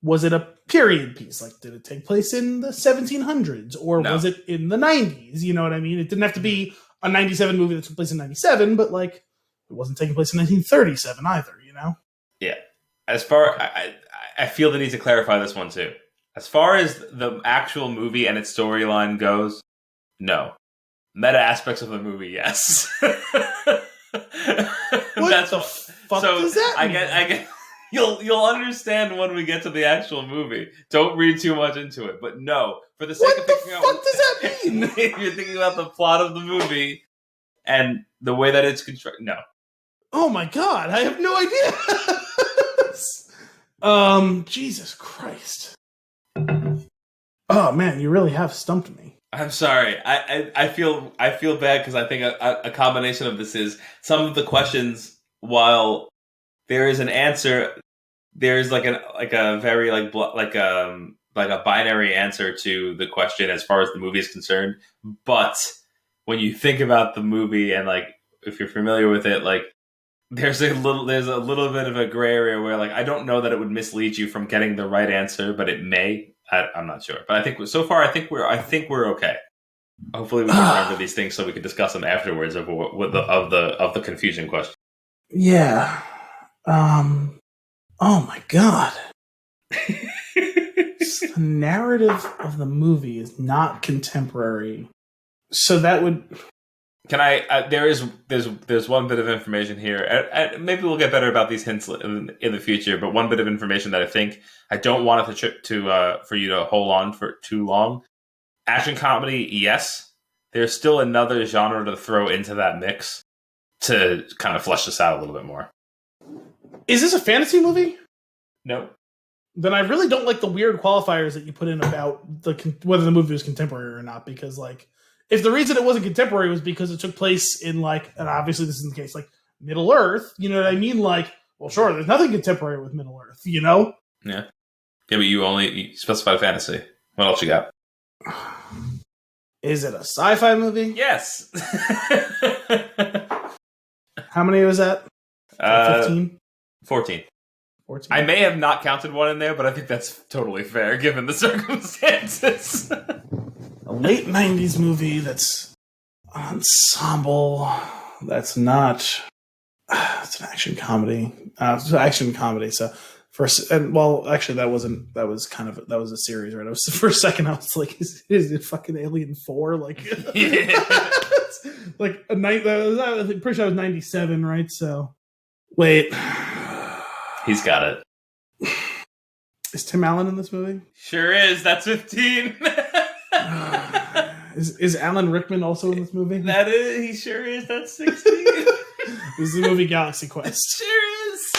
was it a period piece? Like, did it take place in the 1700s or was it in the 90s? You know what I mean? It didn't have to be a 97 movie that took place in 97, but like, it wasn't taking place in 1937 either. You know? Yeah. As far I feel the need to clarify this one too. As far as the actual movie and its storyline goes, no. Meta aspects of the movie, yes. What the fuck does that mean? I get. You'll understand when we get to the actual movie. Don't read too much into it. But no, for the sake of figuring out what does that mean? If you're thinking about the plot of the movie and the way that it's constructed, no. Oh my God, I have no idea. Jesus Christ. Oh man, you really have stumped me. I'm sorry. I feel bad because I think a combination of this is some of the questions. While there is an answer, there is like a very like a binary answer to the question as far as the movie is concerned. But when you think about the movie and like if you're familiar with it, like there's a little bit of a gray area where like I don't know that it would mislead you from getting the right answer, but it may. I'm not sure, but I think so far I think we're okay. Hopefully we can remember these things so we can discuss them afterwards of the confusion question. Yeah. Oh my God. the narrative of the movie is not contemporary. So that would... Can I? There's one bit of information here, and maybe we'll get better about these hints in the future. But one bit of information that I think I don't want it for you to hold on for too long. Action comedy, yes. There's still another genre to throw into that mix to kind of flesh this out a little bit more. Is this a fantasy movie? No. Then I really don't like the weird qualifiers that you put in about whether the movie was contemporary or not. Because if the reason it wasn't contemporary was because it took place in and obviously this isn't the case, Middle Earth, you know what I mean? Well, sure, there's nothing contemporary with Middle Earth, you know? Yeah. Yeah, but you specified fantasy. What else you got? Is it a sci-fi movie? Yes. How many was that? 15? 14. 14. I may have not counted one in there, but I think that's totally fair given the circumstances. A late 90s movie that's ensemble. That's not... It's an action comedy. It's an action comedy, so... actually, that was a series, right? For a second, I was like, "Is it fucking Alien 4?" I'm pretty sure that was 97, right? So, wait, he's got it. Is Tim Allen in this movie? Sure is. That's 15. Is Alan Rickman also in this movie? That is. He sure is. That's 16. This is the movie Galaxy Quest. Sure is.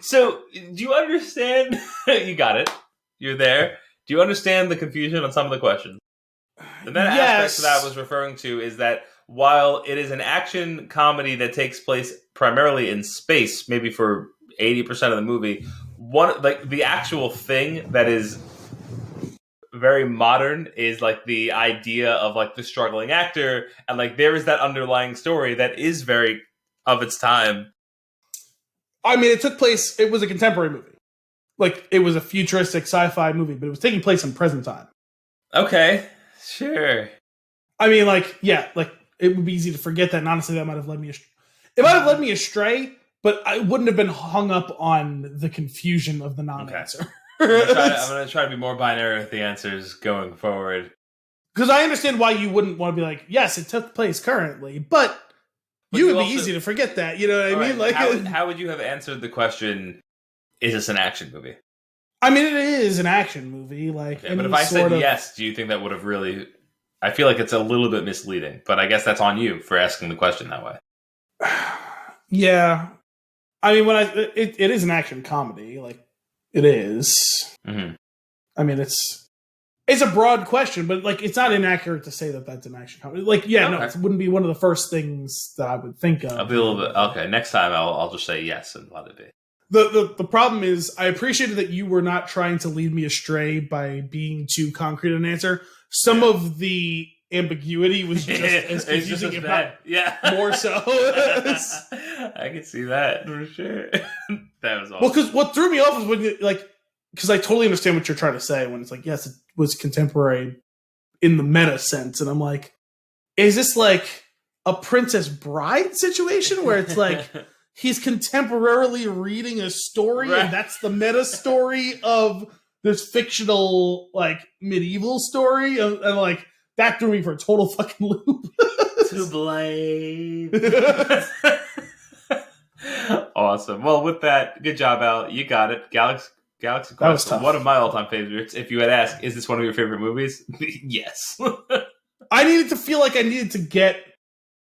So, do you understand? You got it. You're there. Do you understand the confusion on some of the questions? And that aspect that I was referring to is that while it is an action comedy that takes place primarily in space, maybe for 80% of the movie, the actual thing that is very modern is the idea of the struggling actor, and there is that underlying story that is very of its time. I mean, it was a contemporary movie. It was a futuristic sci-fi movie, but it was taking place in present time. Okay, sure. I mean, it would be easy to forget that, and honestly, that might have led me astray. It might have led me astray, but I wouldn't have been hung up on the confusion of the non-answer. Okay. I'm going to try to be more binary with the answers going forward. Because I understand why you wouldn't want to be yes, it took place currently, but you would be easy to forget that. You know what I mean? Right. How would you have answered the question, is this an action movie? I mean, it is an action movie. Okay, but if I said yes, do you think that would have really... I feel like it's a little bit misleading, but I guess that's on you for asking the question that way. Yeah. I mean, it is an action comedy. It is. Mm-hmm. I mean, it's a broad question, but it's not inaccurate to say that that's an action comedy. No, it wouldn't be one of the first things that I would think of. I'll be a little bit okay. Next time, I'll just say yes and let it be. The problem is, I appreciated that you were not trying to lead me astray by being too concrete an answer. Some of the ambiguity was just as confusing, if not more so. I can see that for sure. That was awesome. Well, because what threw me off is when because I totally understand what you're trying to say when it's yes, it was contemporary in the meta sense, and I'm is this a Princess Bride situation where it's he's contemporarily reading a story, right, and that's the meta story of this fictional medieval story, and that threw me for a total fucking loop. To blame. Awesome. Well, with that, good job, Al. You got it. Galaxy Quest, one of my all-time favorites. If you had asked, is this one of your favorite movies? Yes. I needed to feel like I needed to get...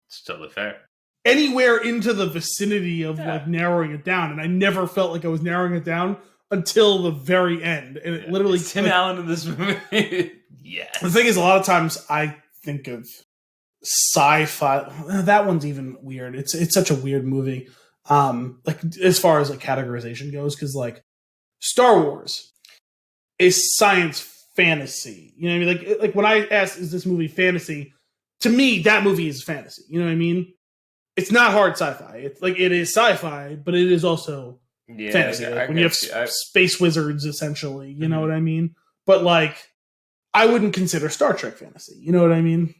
It's totally fair. Anywhere into the vicinity of narrowing it down, and I never felt like I was narrowing it down until the very end. And it literally... Is Tim Allen in this movie? Yes. The thing is, a lot of times I think of sci-fi. That one's even weird. It's such a weird movie. As far as categorization goes, because Star Wars is science fantasy. You know what I mean? When I ask, is this movie fantasy? To me, that movie is fantasy. You know what I mean? It's not hard sci-fi. It's it is sci-fi, but it is also fantasy. When you have space wizards, essentially. You know what I mean? But I wouldn't consider Star Trek fantasy. You know what I mean?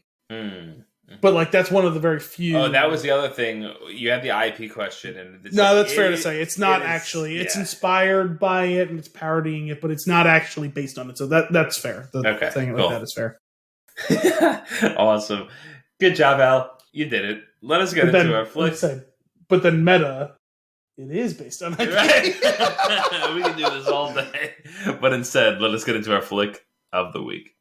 But like that's one of the very few. Oh, that was the other thing. You had the IP question, and no, that's fair to say. It's not actually. It's inspired by it, and it's parodying it, but it's not actually based on it. So that's fair. Saying it like that is fair. Awesome, good job, Al. You did it. Let us get into our Flix. But then meta, it is based on IP. Right? We can do this all day. But instead, let us get into our Flick of the week.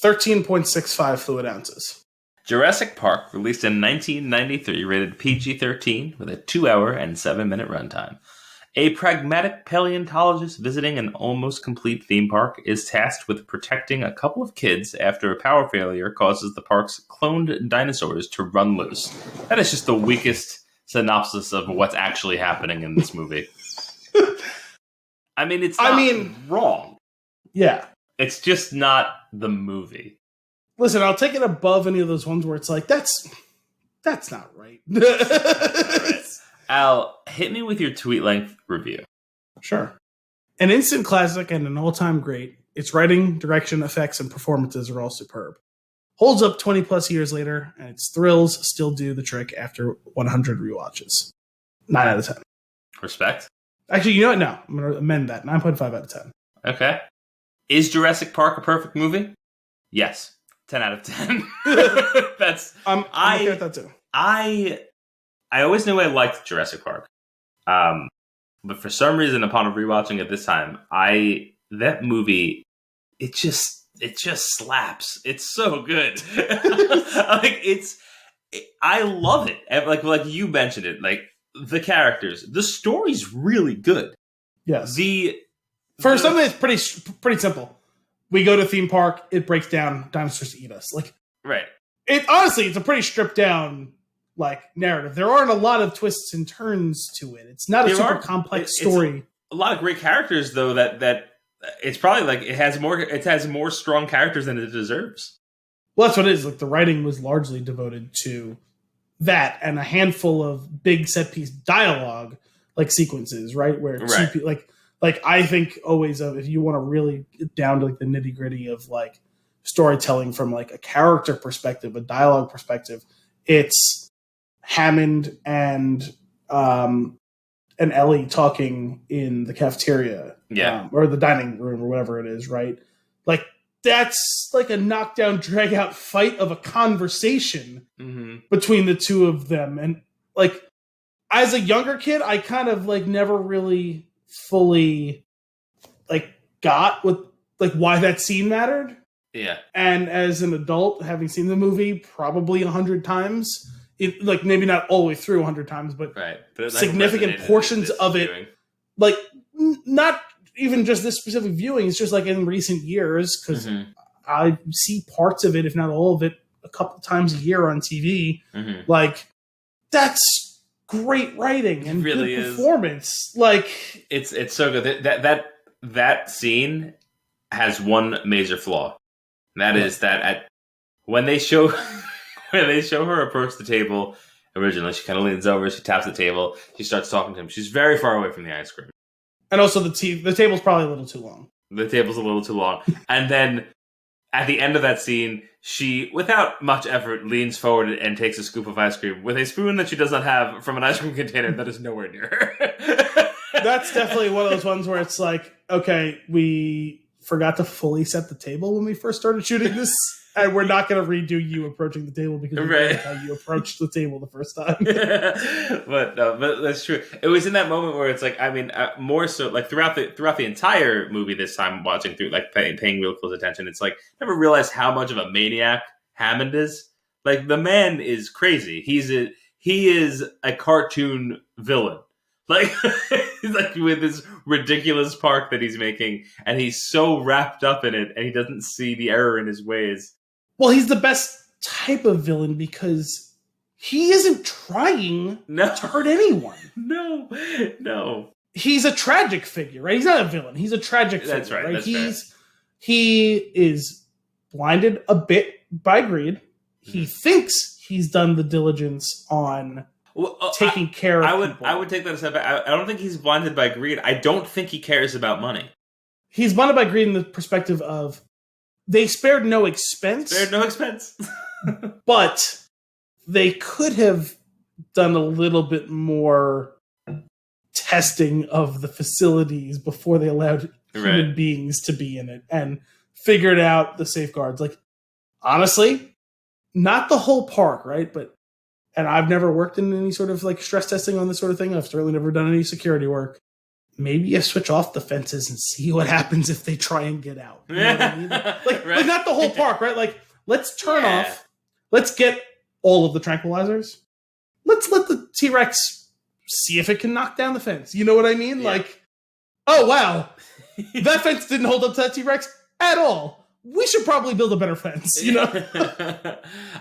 13.65 fluid ounces. Jurassic Park, released in 1993, rated PG-13 with a 2-hour and 7-minute runtime. A pragmatic paleontologist visiting an almost complete theme park is tasked with protecting a couple of kids after a power failure causes the park's cloned dinosaurs to run loose. That is just the weakest synopsis of what's actually happening in this movie. I mean, it's not wrong. Yeah. It's just not the movie. Listen, I'll take it above any of those ones where it's like, that's not right. All right. Al, hit me with your tweet-length review. Sure. An instant classic and an all-time great. Its writing, direction, effects, and performances are all superb. Holds up 20-plus years later, and its thrills still do the trick after 100 rewatches. 9 out of 10. Respect. Actually, you know what? No. I'm going to amend that. 9.5 out of 10. Okay. Is Jurassic Park a perfect movie? Yes. 10 out of 10. I'm okay with that too. I always knew I liked Jurassic Park. But for some reason, upon rewatching it this time, that movie, it just slaps. It's so good. I love it. Like you mentioned it, like the characters, the story's really good. Yes. For something that's pretty simple. We go to theme park, it breaks down, dinosaurs eat us. Like, right. Honestly, it's a pretty stripped down like narrative. There aren't a lot of twists and turns to it. It's not a super complex story. A lot of great characters though that it's probably like it has more strong characters than it deserves. Well, that's what it is. Like the writing was largely devoted to that and a handful of big set piece dialogue like sequences, right? Where like I think always of if you want to really get down to like the nitty gritty of like storytelling from like a character perspective, a dialogue perspective, it's Hammond and Ellie talking in the cafeteria, or the dining room or whatever it is, right? Like that's like a knockdown, drag out fight of a conversation between the two of them, and like as a younger kid, I kind of like never really fully like got what like why that scene mattered. Yeah. And as an adult, having seen the movie probably 100 times, it like maybe not all the way through 100 times, but significant portions of it, like not even just this specific viewing. It's just like in recent years because I see parts of it, if not all of it, a couple times a year on TV. Like that's great writing and really good performance. Like it's so good. That scene has one major flaw. And that is that when they show her approach the table originally, she kind of leans over, she taps the table, she starts talking to him. She's very far away from the ice cream. And also the table's probably a little too long. The table's a little too long. And then at the end of that scene, she, without much effort, leans forward and takes a scoop of ice cream with a spoon that she does not have from an ice cream container that is nowhere near her. That's definitely one of those ones where it's like, okay, we forgot to fully set the table when we first started shooting this, and we're not going to redo you approaching the table because we know how you approached the table the first time. but that's true. It was in that moment where it's like, I mean, more so like throughout the entire movie this time, watching through, like paying real close attention, it's like I never realized how much of a maniac Hammond is. Like the man is crazy. He is a cartoon villain. Like he's like with this ridiculous park that he's making, and he's so wrapped up in it, and he doesn't see the error in his ways. Well, he's the best type of villain because he isn't trying to hurt anyone. No. He's a tragic figure, right? He's not a villain. He's a tragic figure. That's right. That's he is blinded a bit by greed. He thinks he's done the diligence on taking care of people. I would take that a step back. I don't think he's blinded by greed. I don't think he cares about money. He's blinded by greed in the perspective of they spared no expense. But they could have done a little bit more testing of the facilities before they allowed human beings to be in it and figured out the safeguards. Like, honestly, not the whole park, right? And I've never worked in any sort of like stress testing on this sort of thing. I've certainly never done any security work. Maybe you switch off the fences and see what happens if they try and get out. You know what I mean? Like not the whole park, right? Like, let's turn off. Let's get all of the tranquilizers. Let's let the T-Rex see if it can knock down the fence. You know what I mean? Yeah. Like, oh, wow. That fence didn't hold up to that T-Rex at all. We should probably build a better fence, you know?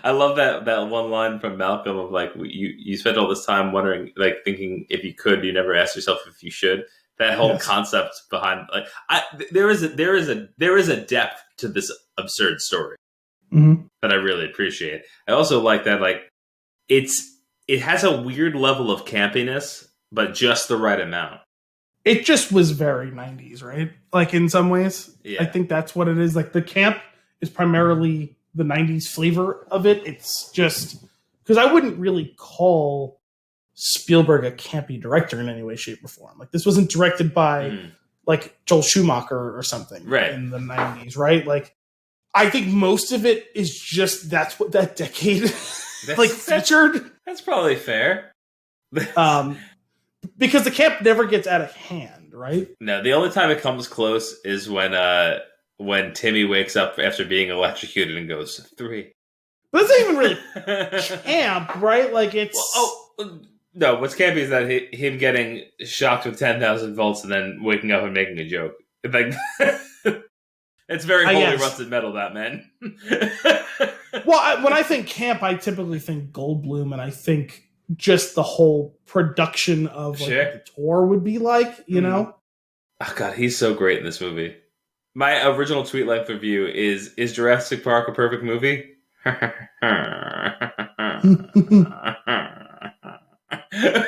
I love that one line from Malcolm of like, you spent all this time wondering, like thinking if you could, you never asked yourself if you should. That whole concept behind, like, there is a depth to this absurd story that I really appreciate. I also like that, like, it has a weird level of campiness, but just the right amount. It just was very 90s, right? Like, in some ways. Yeah. I think that's what it is. Like, the camp is primarily the 90s flavor of it. It's just... Because I wouldn't really call Spielberg a campy director in any way, shape, or form. Like, this wasn't directed by, like, Joel Schumacher or something in the 90s, right? Like, I think most of it is just that's what that decade featured. That's probably fair. Because the camp never gets out of hand, right? No, the only time it comes close is when Timmy wakes up after being electrocuted and goes 3. But that's not even really camp, right? Like, it's... No, what's campy is that him getting shocked with 10,000 volts and then waking up and making a joke. Like, it's very holy rusted metal, that man. Well, when I think camp, I typically think Goldblum, and I think just the whole production of like, what the tour would be like, you know? Oh, God, he's so great in this movie. My original tweet length review is Jurassic Park a perfect movie?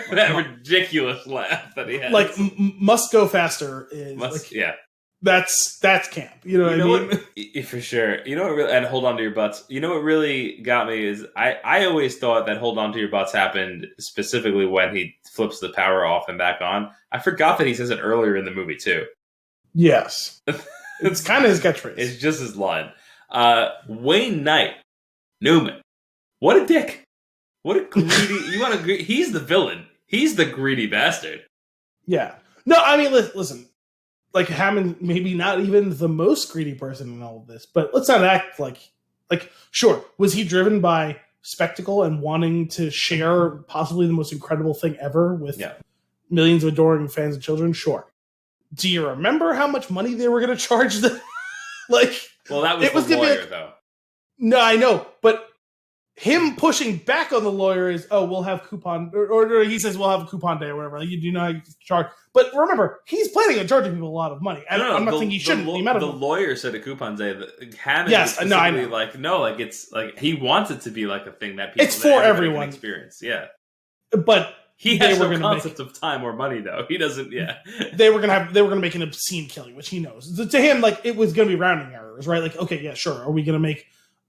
That ridiculous laugh that he has. Like, must go faster is that's camp. You know what I mean? For sure. You know what really, and hold on to your butts. You know what really got me is I always thought that hold on to your butts happened specifically when he flips the power off and back on. I forgot that he says it earlier in the movie too. Yes. It's kind of his catchphrase. It's just his line. Wayne Knight, Newman. What a dick. What a greedy... He's the villain. He's the greedy bastard. Yeah. No, I mean, listen. Like, Hammond, maybe not even the most greedy person in all of this, but let's not act like, sure, was he driven by spectacle and wanting to share possibly the most incredible thing ever with millions of adoring fans and children? Sure. Do you remember how much money they were going to charge them? Well, that was the lawyer, though. No, I know, but him pushing back on the lawyer is, we'll have coupon, or he says we'll have a coupon day or whatever. Like, you do know how you charge. But remember, he's planning on charging people a lot of money. I'm not thinking he shouldn't. The lawyer said a coupon day. Hammond I know. Like, it's like he wants it to be like a thing that people it's for everyone can experience. Yeah, but he has no concept of time or money, though. He doesn't. Yeah, they were gonna make an obscene killing, which he knows. To him, like, it was gonna be rounding errors, right? Like, okay, yeah, sure. Are we gonna make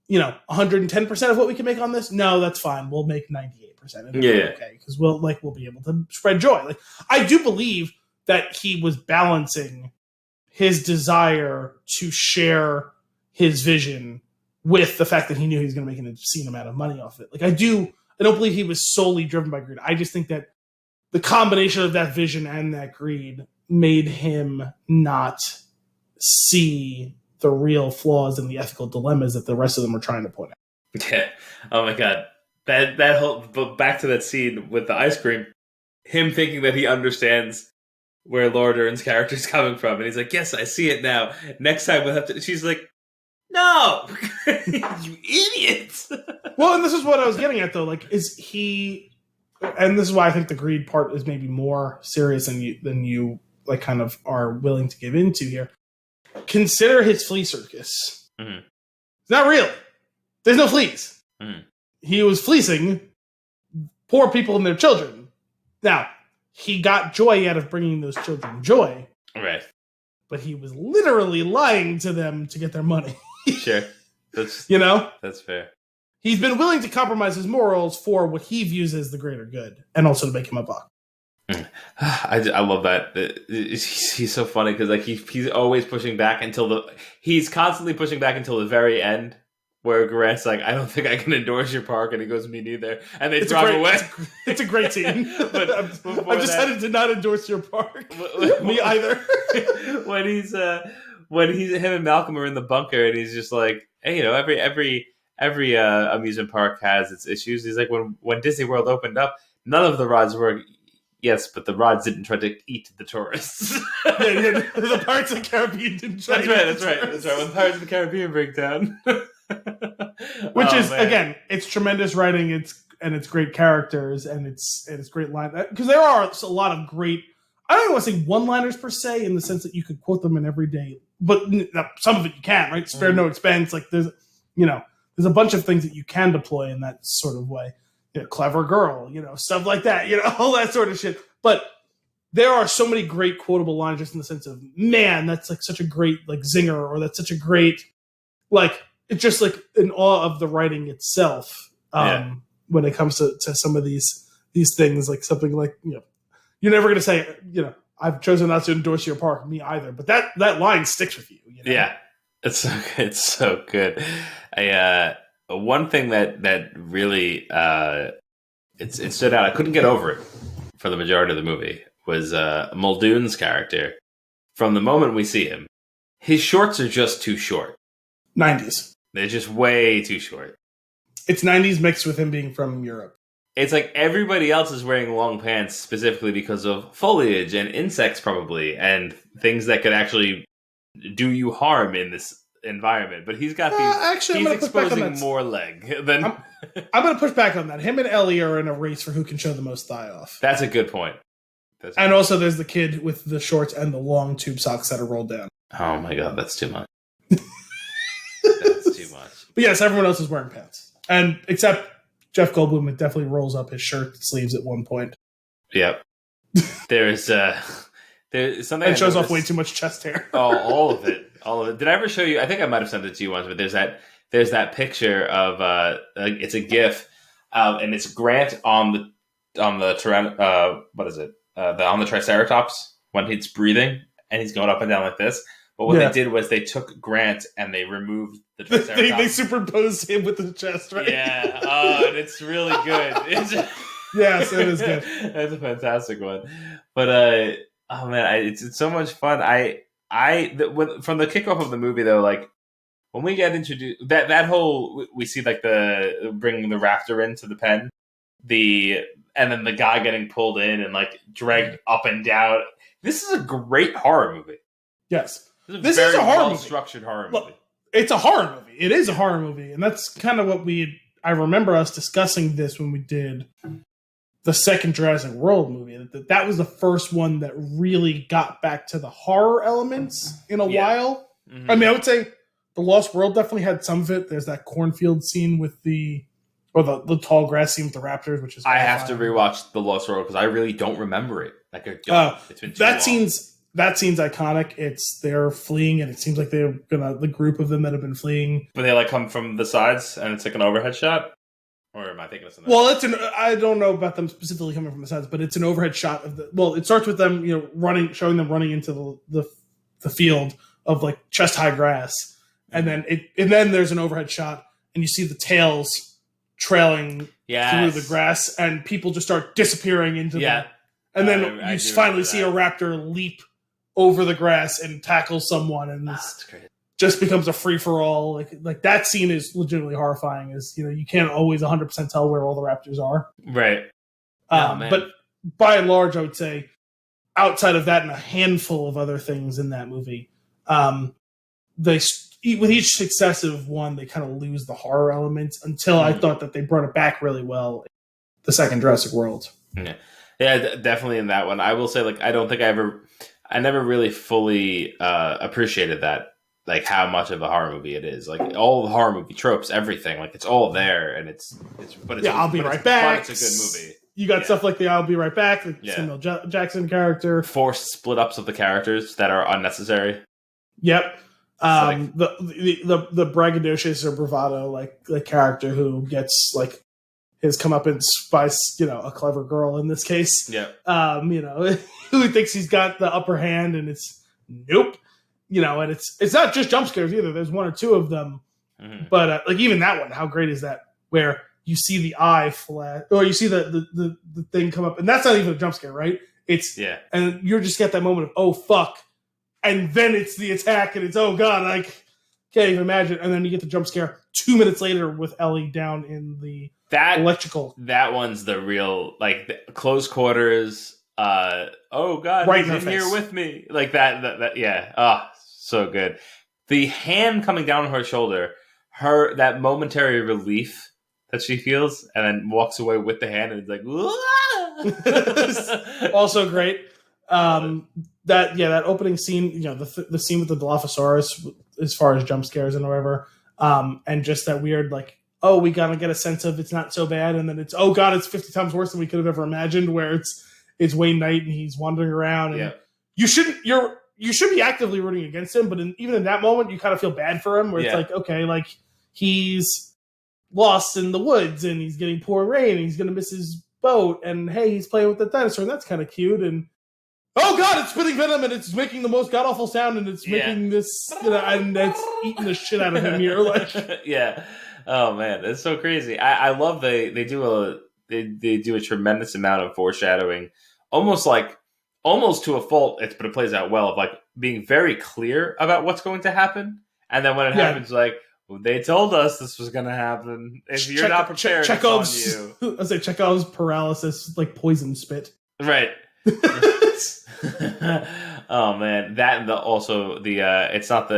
110% of what we can make on this? No, that's fine. We'll make 98%. Okay, because we'll be able to spread joy. Like, I do believe that he was balancing his desire to share his vision with the fact that he knew he was going to make an obscene amount of money off it. Like, I don't believe he was solely driven by greed. I just think that the combination of that vision and that greed made him not see the real flaws and the ethical dilemmas that the rest of them are trying to point out. Yeah. Oh my God. That whole, but back to that scene with the ice cream, him thinking that he understands where Laura Dern's character is coming from. And he's like, yes, I see it now. Next time we'll have to, she's like, no, you idiot. Well, and this is what I was getting at though. Like, is he, and this is why I think the greed part is maybe more serious than you like kind of are willing to give into here. Consider his flea circus. Mm-hmm. It's not real. There's no fleas. Mm-hmm. He was fleecing poor people and their children. Now, he got joy out of bringing those children joy. Right. But he was literally lying to them to get their money. Sure. That's That's fair. He's been willing to compromise his morals for what he views as the greater good, and also to make him a buck. I love that. He's so funny because like he's always pushing back he's constantly pushing back until the very end, where Grant's like, I don't think I can endorse your park, and he goes, me neither, and they drive away. It's a great scene. But I've decided to not endorse your park. Me either. when him and Malcolm are in the bunker, and he's just like, hey, every amusement park has its issues. He's like, when Disney World opened up, none of the rides were. Yes, but the rides didn't try to eat the tourists. The Pirates of the Caribbean didn't try. That's right. When Pirates of the Caribbean break down, which is again, it's tremendous writing. It's great characters, and it's great line because there are a lot of great. I don't even want to say one-liners per se, in the sense that you could quote them in every day, but some of it you can, right? Spare no expense. Like there's a bunch of things that you can deploy in that sort of way. Clever girl, stuff like that, all that sort of shit. But there are so many great quotable lines just in the sense of, man, that's like such a great like zinger, or that's such a great, like, it's just like in awe of the writing itself. When it comes to some of these things, like something like, you're never going to say, I've chosen not to endorse your park, me either. But that line sticks with you. Yeah, it's so good. It's so good. One thing that really it stood out, I couldn't get over it for the majority of the movie, was Muldoon's character. From the moment we see him, his shorts are just too short. 90s. They're just way too short. It's 90s mixed with him being from Europe. It's like everybody else is wearing long pants specifically because of foliage and insects probably, and things that could actually do you harm in this environment, but he's got these. Actually, he's exposing more leg than. I'm going to push back on that. Him and Ellie are in a race for who can show the most thigh off. That's a good point. And also, there's the kid with the shorts and the long tube socks that are rolled down. Oh my god, that's too much. That's too much. But yes, everyone else is wearing pants, and except Jeff Goldblum, it definitely rolls up his shirt sleeves at one point. Yep. There's something and shows off way too much chest hair. All of it. Did I ever show you? I think I might have sent it to you once, but there's that picture of it's a GIF, and it's Grant on the what is it? On the Triceratops when he's breathing and he's going up and down like this. But what they did was they took Grant and they removed the Triceratops. they superposed him with the chest, right? Yeah. And it's really good. Yes, it is good. That's a fantastic one. But oh man, it's so much fun. From the kickoff of the movie though, like when we get introduced, that whole we see like the bringing the raptor into the pen, and then the guy getting pulled in and like dragged up and down. This is a great horror movie. Yes, this is a horror structured horror movie. It's a horror movie. It is a horror movie, and that's kind of what I remember us discussing this when we did the second Jurassic World movie. That was the first one that really got back to the horror elements in a while. Mm-hmm. I mean, I would say The Lost World definitely had some of it. There's that cornfield scene with the tall grass scene with the raptors, which is I have to rewatch The Lost World because I really don't remember it. Like it's been too long. That scene's iconic. They're fleeing, and it seems like they're the group of them that have been fleeing. But they like come from the sides, and it's like an overhead shot. Or am I thinking of something? Well, I don't know about them specifically coming from the sides, but it's an overhead shot of it starts with them, running, showing them running into the field of like chest high grass, and then there's an overhead shot, and you see the tails trailing through the grass, and people just start disappearing into them, and then you finally see a raptor leap over the grass and tackle someone, and that's great. Just becomes a free for all. Like that scene is legitimately horrifying. You can't always 100% tell where all the raptors are. Right. But by and large, I would say outside of that and a handful of other things in that movie, with each successive one, they kind of lose the horror elements until I thought that they brought it back really well. The second Jurassic World. Yeah, definitely in that one. I will say, like, I don't think I never really fully appreciated that. Like how much of a horror movie it is, like all the horror movie tropes, everything, like it's all there, and I'll be right back. But it's a good movie. You got stuff like the "I'll be right back," the Samuel Jackson character, forced split ups of the characters that are unnecessary. Yep, The braggadocious or bravado like character who gets like his comeuppance by a clever girl in this case. Yeah. Who thinks he's got the upper hand, and it's nope. And it's not just jump scares either. There's one or two of them, but like even that one, how great is that? Where you see the eye flash, or you see the thing come up, and that's not even a jump scare, right? And you just get that moment of oh fuck, and then it's the attack, and it's oh god, I can't even imagine. And then you get the jump scare 2 minutes later with Ellie down in the electrical. That one's the real the close quarters. Oh god, right he's in here with me, like that. Yeah. Oh, so good. The hand coming down on her shoulder, that momentary relief that she feels, and then walks away with the hand, and it's like, also great. That opening scene, the scene with the Dilophosaurus, as far as jump scares and whatever, and just that weird oh, we gotta get a sense of it's not so bad, and then it's oh god, it's 50 times worse than we could have ever imagined. Where it's Wayne Knight and he's wandering around, and you should be actively rooting against him, but even in that moment, you kind of feel bad for him. Where it's like okay, he's lost in the woods and he's getting poor rain and he's gonna miss his boat, and hey, he's playing with the dinosaur, and that's kind of cute, and oh god, it's spitting venom and it's making the most god awful sound, and it's making this and it's eating the shit out of him here. Yeah. Oh man, it's so crazy. I love they do a tremendous amount of foreshadowing, almost to a fault, but it plays out well, of being very clear about what's going to happen, and then when it happens, they told us this was going to happen. If you're not prepared, Chekhov's, it's on you. I say Chekhov's paralysis, poison spit. Right. Oh man, that and it's not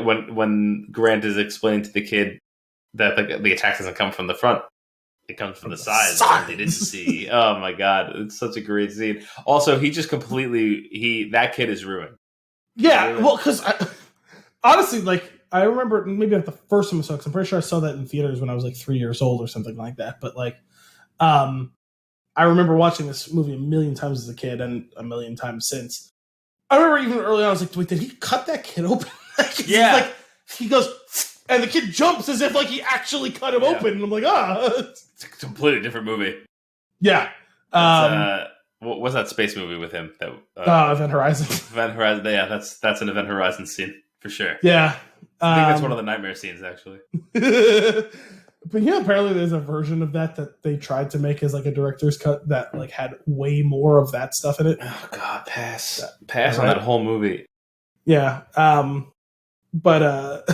when Grant is explaining to the kid that the attack doesn't come from the front, it comes from the sides that they didn't see. Oh my god, it's such a great scene. Also, he just that kid is ruined. Yeah, well, because honestly, I remember maybe the first time I saw it, 'cause I'm pretty sure I saw that in theaters when I was 3 years old or something like that. But I remember watching this movie a million times as a kid and a million times since. I remember even early on, I was like, wait, did he cut that kid open? He goes, and the kid jumps as if he actually cut him open. And I'm like, It's a completely different movie. Yeah. What was that space movie with him? Event Horizon. Event Horizon. Yeah, that's an Event Horizon scene for sure. Yeah. I think that's one of the nightmare scenes, actually. But yeah, apparently there's a version of that they tried to make as a director's cut that had way more of that stuff in it. Oh god, pass on that whole movie. Yeah. But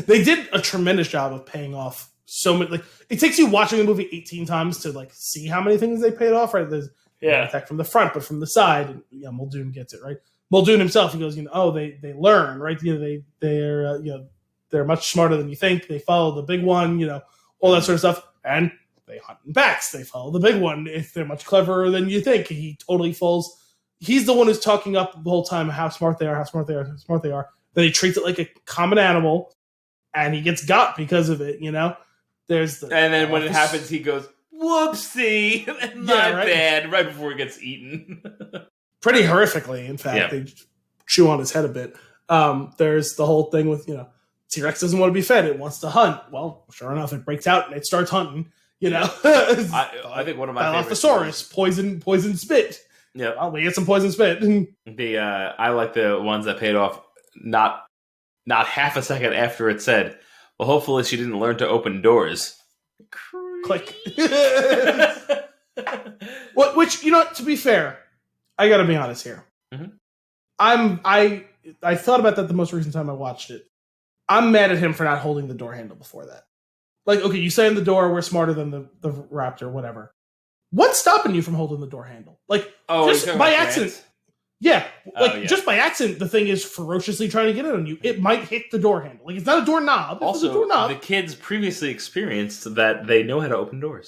they did a tremendous job of paying off so many. It takes you watching the movie 18 times to see how many things they paid off. Right? There's attack from the front, but from the side, and Muldoon gets it right. Muldoon himself, he goes, they learn, right? They're much smarter than you think. They follow the big one, all that sort of stuff, and they hunt in packs. They follow the big one. If they're much cleverer than you think, he totally falls. He's the one who's talking up the whole time how smart they are, how smart they are, how smart they are. Then he treats it like a common animal, and he gets got because of it. There's and then when it happens, he goes, "Whoopsie, my bad!" Right before he gets eaten. Pretty horrifically, in fact. They chew on his head a bit. There's the whole thing with T-Rex doesn't want to be fed; it wants to hunt. Well, sure enough, it breaks out and it starts hunting. I think one of my favorites. Dilophosaurus, poison spit. Yeah, I'll get some poison spit. I like the ones that paid off not half a second after it said, "Well, hopefully she didn't learn to open doors." Click. Which to be fair, I got to be honest here. Mm-hmm. I thought about that the most recent time I watched it. I'm mad at him for not holding the door handle before that. Okay, you say in the door, we're smarter than the raptor, whatever. What's stopping you from holding the door handle? Just by accident. Yeah, just by accident, the thing is ferociously trying to get it on you. It might hit the door handle. It's not a doorknob. Also, it's a doorknob. The kids previously experienced that they know how to open doors.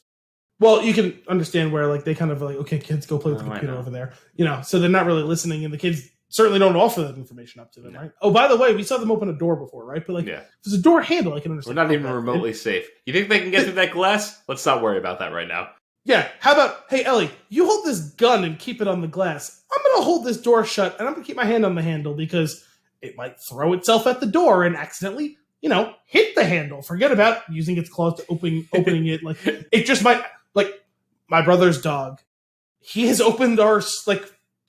Well, you can understand where they kind of okay, kids, go play with the computer over there. So they're not really listening, and the kids certainly don't offer that information up to them, right? Oh, by the way, we saw them open a door before, right? But if there's a door handle, I can understand. We're not even remotely safe. You think they can get through that glass? Let's not worry about that right now. Yeah. How about, hey, Ellie, you hold this gun and keep it on the glass. I'm going to hold this door shut, and I'm going to keep my hand on the handle because it might throw itself at the door and accidentally, hit the handle. Forget about using its claws to opening it. Like, it just might, like, my brother's dog. He has opened our,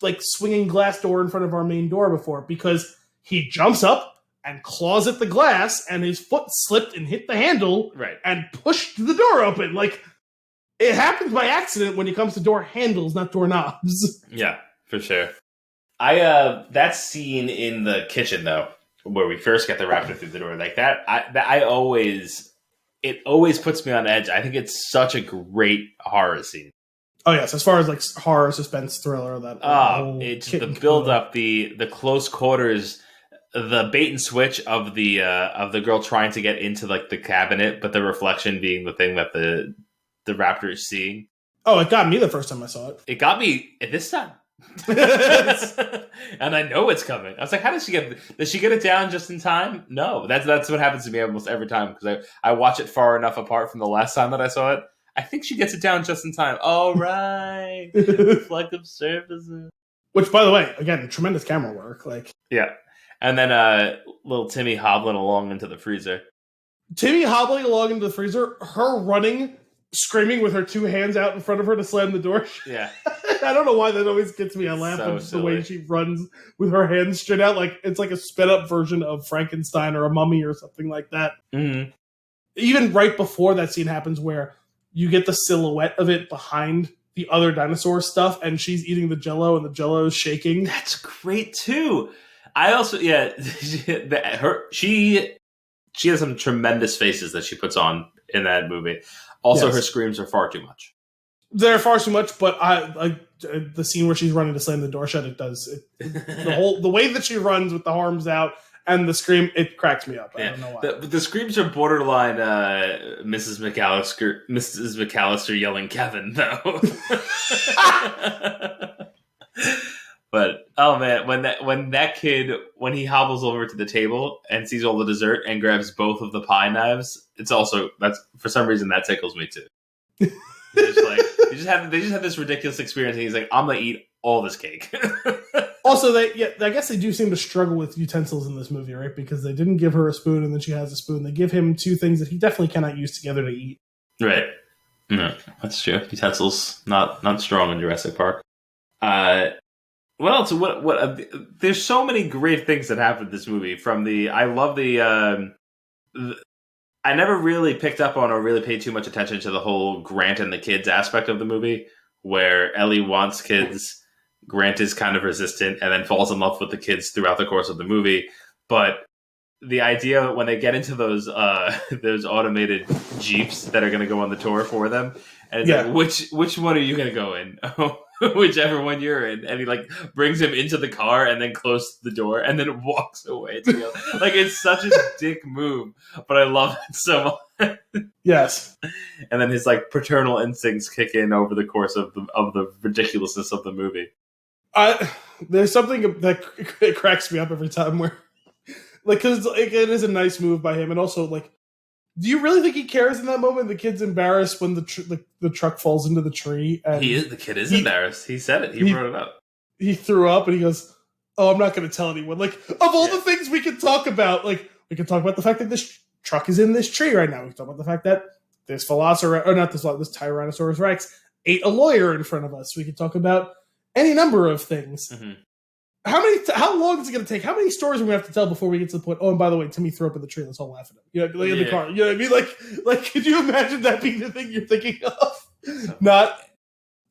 like swinging glass door in front of our main door before because he jumps up and claws at the glass and his foot slipped and hit the handle and pushed the door open. Like, it happens by accident when it comes to door handles, not doorknobs. Yeah, for sure. That scene in the kitchen though, where we first get the raptor through the door, like it always puts me on edge. I think it's such a great horror scene. Oh yes, as far as like horror, suspense, thriller, it's the build up, the close quarters, the bait and switch of the girl trying to get into like the cabinet, but the reflection being the thing that the raptor is seeing. Oh, it got me the first time I saw it. It got me this time. And I know it's coming. I was like, how does she get it down just in time? No, that's what happens to me almost every time because I watch it far enough apart from the last time that I saw it. I think she gets it down just in time. All right. Reflective surfaces. Which, by the way, again, tremendous camera work. Like, yeah. And then little Timmy hobbling along into the freezer. Her running, screaming with her two hands out in front of her to slam the door. Yeah. I don't know why that always gets me. I laugh at the way she runs with her hands straight out. Like, it's like a sped up version of Frankenstein or a mummy or something like that. Mm-hmm. Even right before that scene happens where you get the silhouette of it behind the other dinosaur stuff, and she's eating the Jell-O, and the Jell-O is shaking. That's great too. I also, she has some tremendous faces that she puts on in that movie. Also, her screams are far too much. They're far too much, but I the scene where she's running to slam the door shut. The way that she runs with the arms out. And the scream, it cracks me up. I don't know why. The screams are borderline Mrs. McAllister yelling Kevin, though. But oh man, when that kid he hobbles over to the table and sees all the dessert and grabs both of the pie knives, that's for some reason that tickles me too. They just have this ridiculous experience, and he's like, "I'm gonna eat all this cake." Also, I guess they do seem to struggle with utensils in this movie, right? Because they didn't give her a spoon, and then she has a spoon. They give him two things that he definitely cannot use together to eat. Right. No, that's true. Utensils not strong in Jurassic Park. What else? What? There's so many great things that happen in this movie. I never really picked up on or really paid too much attention to the whole Grant and the kids aspect of the movie, where Ellie wants kids. Grant is kind of resistant and then falls in love with the kids throughout the course of the movie. But the idea when they get into those automated Jeeps that are going to go on the tour for them, and it's like, which one are you going to go in? Whichever one you're in. And he like brings him into the car and then closes the door and then walks away together. Like, it's such a dick move, but I love it so much. Yes. And then his like paternal instincts kick in over the course of the ridiculousness of the movie. There's something that cracks me up every time where, like, because it is a nice move by him, and also, like, do you really think he cares in that moment? The kid's embarrassed when the truck falls into the tree. And the kid is embarrassed. He said it. He brought it up. He threw up, and he goes, "Oh, I'm not going to tell anyone." Like, of all the things we can talk about, like, we can talk about the fact that this truck is in this tree right now. We can talk about the fact that this Tyrannosaurus Rex ate a lawyer in front of us. We can talk about any number of things. Mm-hmm. How long is it going to take? How many stories are we going to have to tell before we get to the point? Oh, and by the way, Timmy threw up in the tree. Let's all laugh at him. Like in the car. You know what I mean? Like, could you imagine that being the thing you're thinking of? Not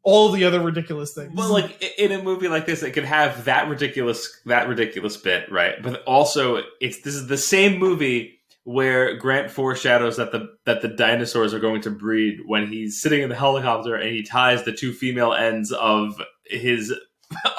all the other ridiculous things. Well, like in a movie like this, it could have that ridiculous bit, right? But also, this is the same movie where Grant foreshadows that the dinosaurs are going to breed when he's sitting in the helicopter and he ties the two female ends of his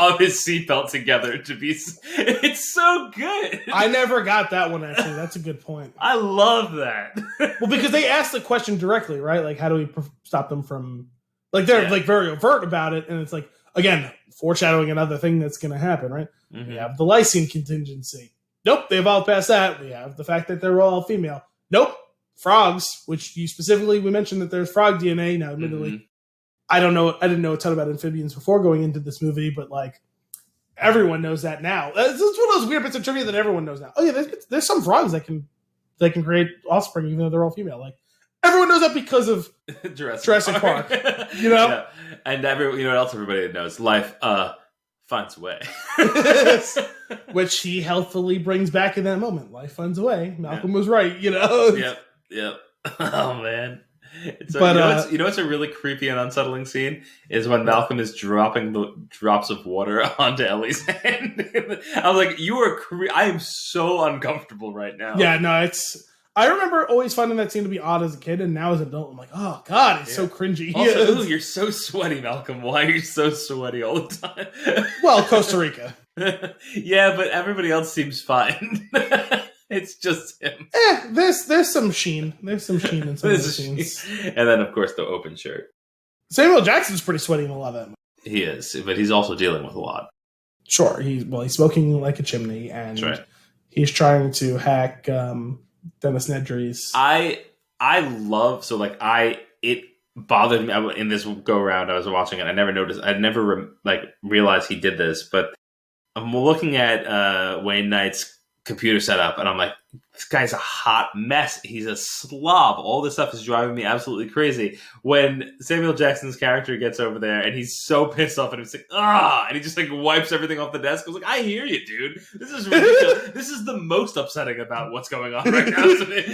seatbelt together to be. It's so good. I never got that one, actually. That's a good point. I love that. Well, because they asked the question directly, right? Like, how do we stop them from, like, they're like very overt about it, and it's like, again, foreshadowing another thing that's going to happen, right? Mm-hmm. We have the lysine contingency. Nope, they evolved past that. We have the fact that they're all female. Nope, frogs, which we mentioned that there's frog DNA. Now, admittedly, I didn't know a ton about amphibians before going into this movie, but like, everyone knows that now. It's one of those weird bits of trivia that everyone knows now. Oh yeah, there's some frogs that can create offspring even though they're all female. Like everyone knows that because of Jurassic Park. You know, yeah. And you know what else everybody knows? Life finds a way, which he healthily brings back in that moment. Life finds a way. Malcolm was right. You know. Yep. Oh man. So, but you know what's a really creepy and unsettling scene is when Malcolm is dropping the drops of water onto Ellie's hand. I was like, "You are I am so uncomfortable right now." Yeah, no, I remember always finding that scene to be odd as a kid, and now as an adult, I'm like, "Oh God, it's so cringy." Also, ooh, you're so sweaty, Malcolm. Why are you so sweaty all the time? Well, Costa Rica. Yeah, but everybody else seems fine. It's just him. There's some sheen. There's some sheen in some of the scenes. And then, of course, the open shirt. Samuel Jackson's pretty sweaty in a lot of that movie. He is, but he's also dealing with a lot. Sure, he's smoking like a chimney, and that's right. He's trying to hack Dennis Nedry's. It bothered me in this go round. I was watching it. I never noticed. I never realized he did this, but I'm looking at Wayne Knight's computer setup, and I'm like, this guy's a hot mess. He's a slob. All this stuff is driving me absolutely crazy. When Samuel Jackson's character gets over there, and he's so pissed off, and he's like, and he just wipes everything off the desk. I was like, I hear you, dude. This is ridiculous. This is the most upsetting about what's going on right now to me.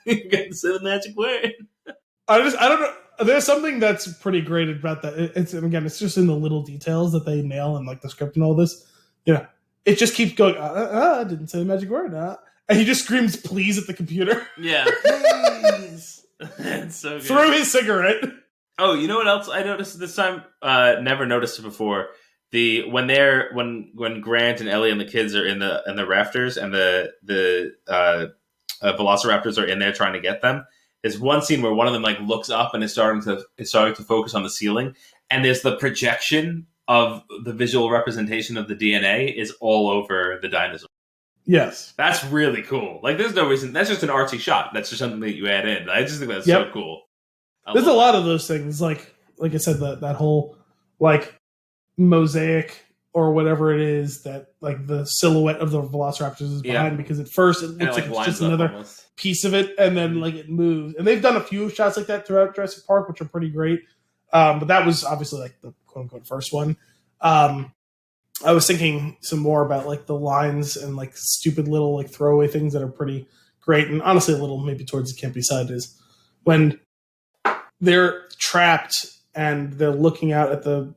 You got to say the magic word. I don't know. There's something that's pretty great about that. It's just in the little details that they nail in the script and all this. Yeah, it just keeps going. I didn't say the magic word. And he just screams, "Please!" at the computer. Yeah, please. It's so good. Through his cigarette. Oh, you know what else I noticed this time? Never noticed it before. When Grant and Ellie and the kids are in the rafters, and the Velociraptors are in there trying to get them. There's one scene where one of them looks up and is starting to focus on the ceiling, and there's the projection of the visual representation of the DNA is all over the dinosaur. Yes. That's really cool. There's no reason. That's just an artsy shot. That's just something that you add in. I just think that's so cool. There's a lot of those things. Like I said, that whole mosaic or whatever it is that the silhouette of the Velociraptors is behind, because at first it looks like it's just another piece of it, and then it moves. And they've done a few shots like that throughout Jurassic Park, which are pretty great. But that was obviously the quote unquote first one. I was thinking some more about the lines and stupid little throwaway things that are pretty great, and honestly a little maybe towards the campy side is when they're trapped and they're looking out at the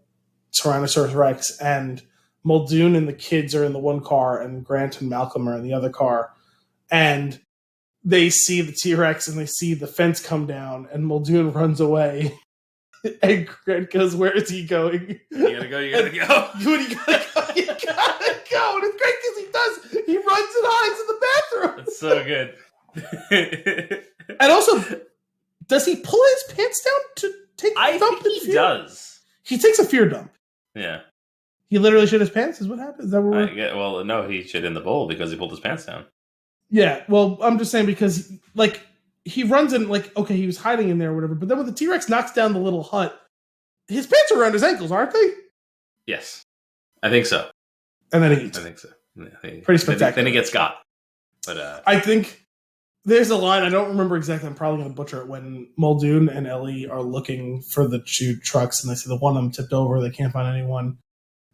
Tyrannosaurus Rex, and Muldoon and the kids are in the one car, and Grant and Malcolm are in the other car, and they see the T-Rex and they see the fence come down, and Muldoon runs away. And Grant goes, "Where is he going? You gotta go. You gotta go. You gotta go. You gotta go." And it's great because he does. He runs and hides in the bathroom. It's so good. And also, does he pull his pants down to take a dump? I think he does. He takes a fear dump. Yeah. He literally shit his pants. Is what happens? Is that what well, no, he shit in the bowl because he pulled his pants down. Yeah. Well, I'm just saying because he runs in okay, he was hiding in there or whatever, but then when the T-Rex knocks down the little hut, his pants are around his ankles, aren't they? Yes. I think so. And then he eats. I think so. Pretty spectacular. Then he gets got. But I think there's a line, I don't remember exactly, I'm probably going to butcher it, when Muldoon and Ellie are looking for the two trucks, and they see the one of them tipped over, they can't find anyone.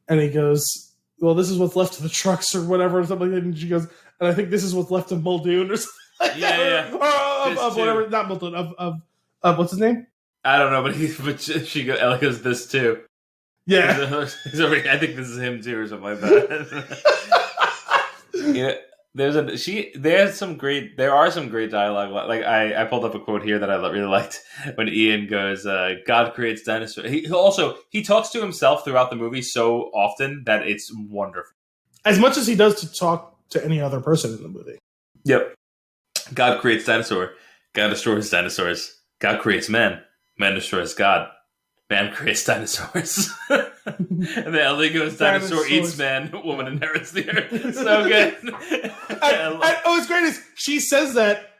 And he goes, "Well, this is what's left of the trucks," or whatever, or something like that. And she goes, "And I think this is what's left of Muldoon," or something. Yeah. Or of whatever, not Muldoon, of what's his name? I don't know, but Ellie goes, "This too." Yeah. I think this is him too, or something like that. Yeah, there are some great dialogue. I pulled up a quote here that I really liked when Ian goes, "God creates dinosaurs." He talks to himself throughout the movie so often that it's wonderful. As much as he does to talk to any other person in the movie. Yep. God creates dinosaur. God destroys dinosaurs. God creates man. Man destroys God. Man creates dinosaurs. And then Ellie goes, "Dinosaur eats man. Woman inherits the earth." It's so good. What's great is she says that,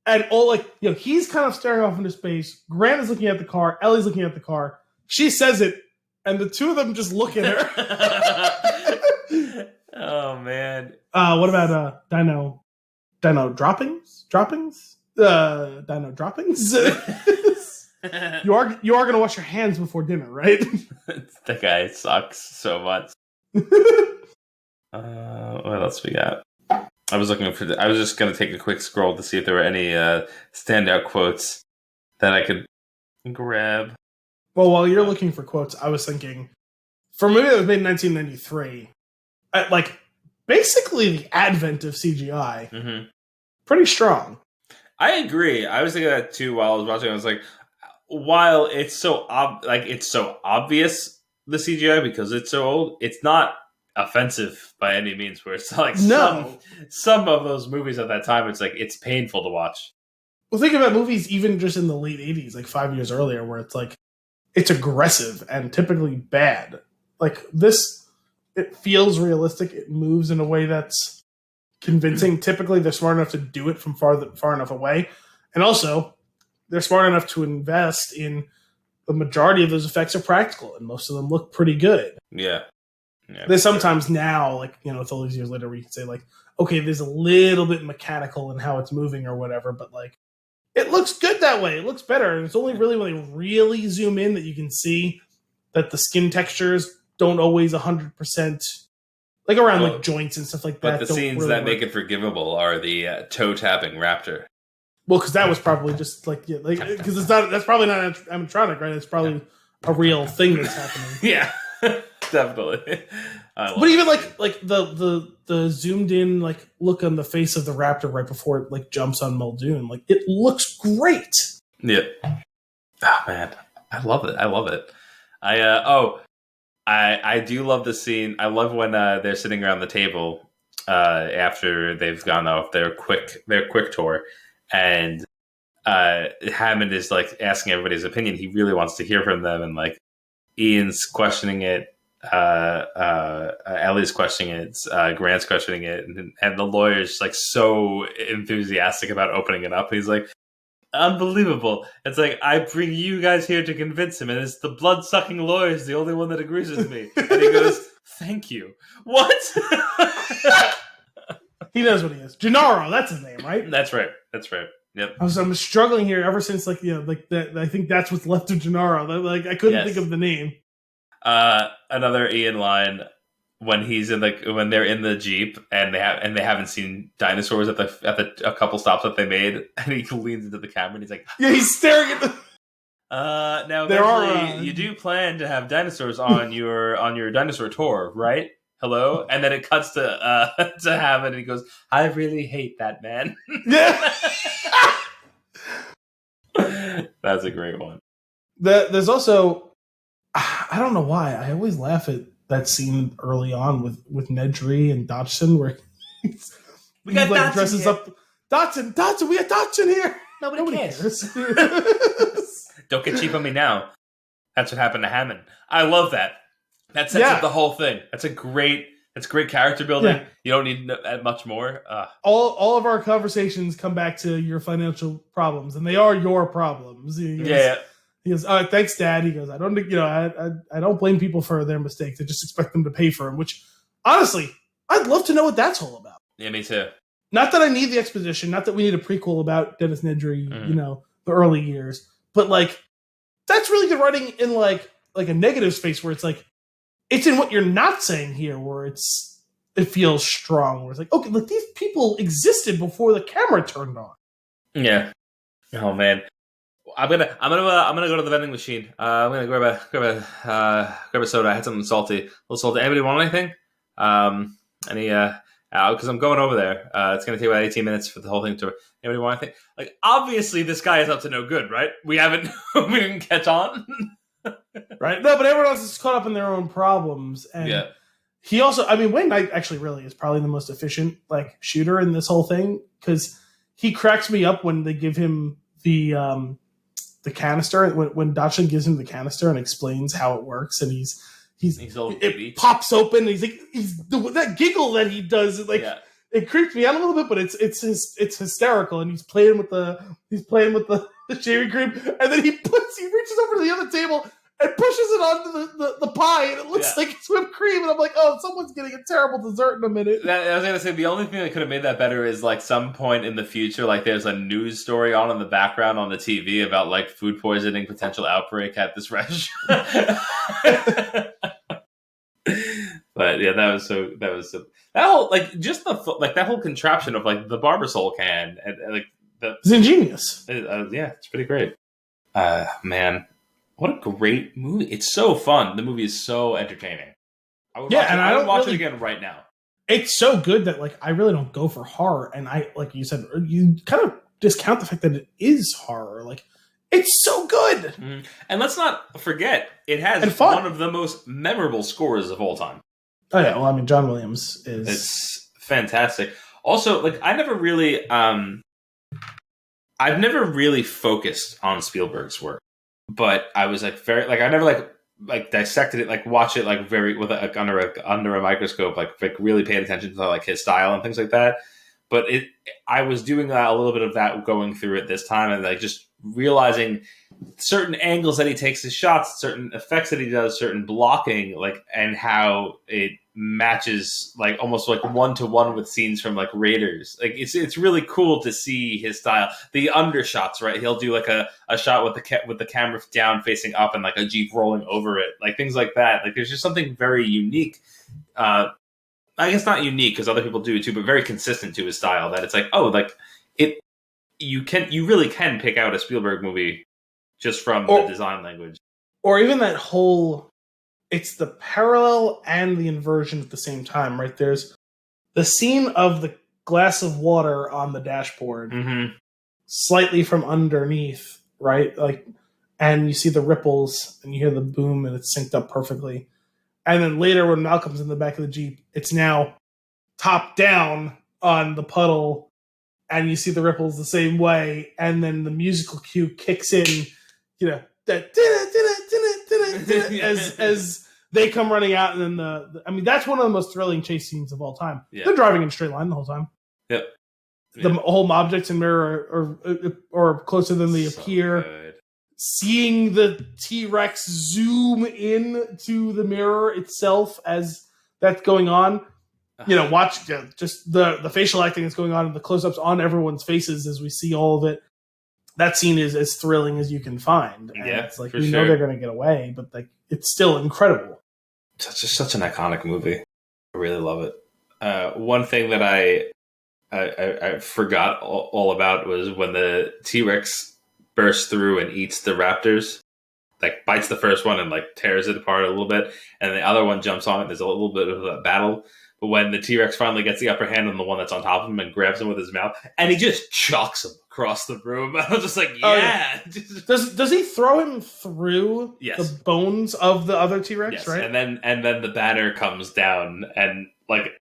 and all he's kind of staring off into space. Grant is looking at the car. Ellie's looking at the car. She says it, and the two of them just look at her. Oh man. What about Dino droppings? Dino droppings? You are gonna wash your hands before dinner, right? That guy sucks so much. What else we got? I was just gonna take a quick scroll to see if there were any standout quotes that I could grab. Well, while you're looking for quotes, I was thinking, for a movie that was made in 1993, basically the advent of CGI, pretty strong. I agree. I was thinking that too while I was watching. I was like, while it's so obvious, the CGI, because it's so old, it's not offensive by any means. Where it's like some of those movies at that time, it's like it's painful to watch. Well, think about movies even just in the late 80s, like 5 years earlier, where it's like it's aggressive and typically bad. Like this, it feels realistic. It moves in a way that's convincing. Typically, they're smart enough to do it from far enough away, and also they're smart enough to invest in the majority of those effects are practical, and most of them look pretty good. Yeah. There's sometimes now, it's all these years later, where you can say, okay, there's a little bit mechanical in how it's moving or whatever, but it looks good that way. It looks better, and it's only really when they really zoom in that you can see that the skin textures don't always 100%, around joints and stuff like that. But the scenes really that make it forgivable are the toe tapping raptor. Well, because that was probably just because that's probably not animatronic, right? It's probably a real thing that's happening. Yeah, definitely. But even the zoomed in look on the face of the raptor right before it jumps on Muldoon, it looks great. Yeah. Oh man, I love it. I do love the scene. I love when they're sitting around the table after they've gone off their quick tour. And Hammond is asking everybody's opinion. He really wants to hear from them, and Ian's questioning it, Ellie's questioning it, Grant's questioning it, and the lawyer's so enthusiastic about opening it up. He's like, unbelievable. It's I bring you guys here to convince him, and it's the blood-sucking lawyer is the only one that agrees with me. And he goes, thank you. What? He knows what he is. Gennaro, that's his name, right? That's right. Yep. I'm struggling here ever since that. I think that's what's left of Gennaro. I couldn't think of the name. Another Ian line when he's in when they're in the Jeep and they haven't seen dinosaurs at a couple stops that they made, and he leans into the camera and he's like, yeah, he's staring at the. Now eventually you do plan to have dinosaurs on your dinosaur tour, right? Hello, and then it cuts to Hammond, and he goes, "I really hate that man." Yeah, that's a great one. There's also, I don't know why, I always laugh at that scene early on with Nedry and Dodgson, where we got Dodgson dresses here. up. Dodgson, we got Dodgson here. Nobody cares. Don't get cheap on me now. That's what happened to Hammond. I love that. That sets up the whole thing. That's great character building. Yeah. You don't need much more. All of our conversations come back to your financial problems, and they are your problems. He goes, thanks, Dad. He goes, I don't blame people for their mistakes. I just expect them to pay for them. Which, honestly, I'd love to know what that's all about. Yeah, me too. Not that I need the exposition. Not that we need a prequel about Dennis Nedry. The early years. But that's really good writing in a negative space where it's it's in what you're not saying here, where it feels strong. Where it's okay, these people existed before the camera turned on. Yeah. Oh man, I'm gonna go to the vending machine. I'm gonna grab a soda. I had something salty, a little salty. Anybody want anything? Because I'm going over there. It's gonna take about 18 minutes for the whole thing to. Anybody want anything? Obviously, this guy is up to no good, right? We didn't catch on. Right? No, but everyone else is caught up in their own problems. And he also, Wayne Knight actually really is probably the most efficient shooter in this whole thing, because he cracks me up when they give him the canister, when Dodgson gives him the canister and explains how it works, and it pops open. And that giggle that he does, it creeps me out a little bit, but it's hysterical, and he's playing with the shaving cream, and then he reaches over to the other table and pushes it onto the pie, and it looks like it's whipped cream. And I'm like, oh, someone's getting a terrible dessert in a minute. I was gonna say the only thing that could have made that better is like some point in the future, like there's a news story on in the background on the TV about like food poisoning potential outbreak at this restaurant. But yeah, that was that whole like just that whole contraption of like the Barbasol can and like it's ingenious. Yeah, it's pretty great. Man, what a great movie! It's so fun. The movie is so entertaining. I would watch it again right now. It's so good that like I really don't go for horror, and I like you said, you kind of discount the fact that it is horror. Like it's so good, mm-hmm. And let's not forget it has one of the most memorable scores of all time. Oh yeah, well I mean John Williams is it's fantastic. Also, like I've never really focused on Spielberg's work, but I was like I never like dissected it, like watch it like very with under a microscope, like really paid attention to like his style and things like that. But I was doing a little bit of that going through it this time, and like just realizing certain angles that he takes his shots, certain effects that he does, certain blocking, like and how it matches like almost like 1-to-1 with scenes from like Raiders. Like it's really cool to see his style. The undershots, right? He'll do like a shot with the camera down facing up and like a Jeep rolling over it, like things like that. Like there's just something very unique. I guess not unique because other people do it too, but very consistent to his style. That it's like, oh, like it. You really can pick out a Spielberg movie just from the design language, or even that whole. It's the parallel and the inversion at the same time, right? There's the scene of the glass of water on the dashboard, mm-hmm. slightly from underneath, right? Like, and you see the ripples and you hear the boom, and it's synced up perfectly. And then later, when Malcolm's in the back of the Jeep, it's now top down on the puddle, and you see the ripples the same way. And then the musical cue kicks in, you know, that as they come running out, and then I mean, that's one of the most thrilling chase scenes of all time. Yeah. They're driving in a straight line the whole time. Yep. The whole objects in mirror or closer than they appear. Good. Seeing the T-Rex zoom in to the mirror itself as that's going on. You know, watch just the facial acting that's going on and the close-ups on everyone's faces as we see all of it. That scene is as thrilling as you can find. And yeah, it's like we know they're going to get away, but like it's still incredible. It's just such an iconic movie. I really love it. One thing that I forgot all about was when the T-Rex bursts through and eats the raptors. Like bites the first one and like tears it apart a little bit, and the other one jumps on it. There's a little bit of a battle. But when the T-Rex finally gets the upper hand on the one that's on top of him and grabs him with his mouth, and he just chucks him across the room, I was just like, yeah. Oh, yeah. Does he throw him through the bones of the other T-Rex? Yes. Right, and then the banner comes down and like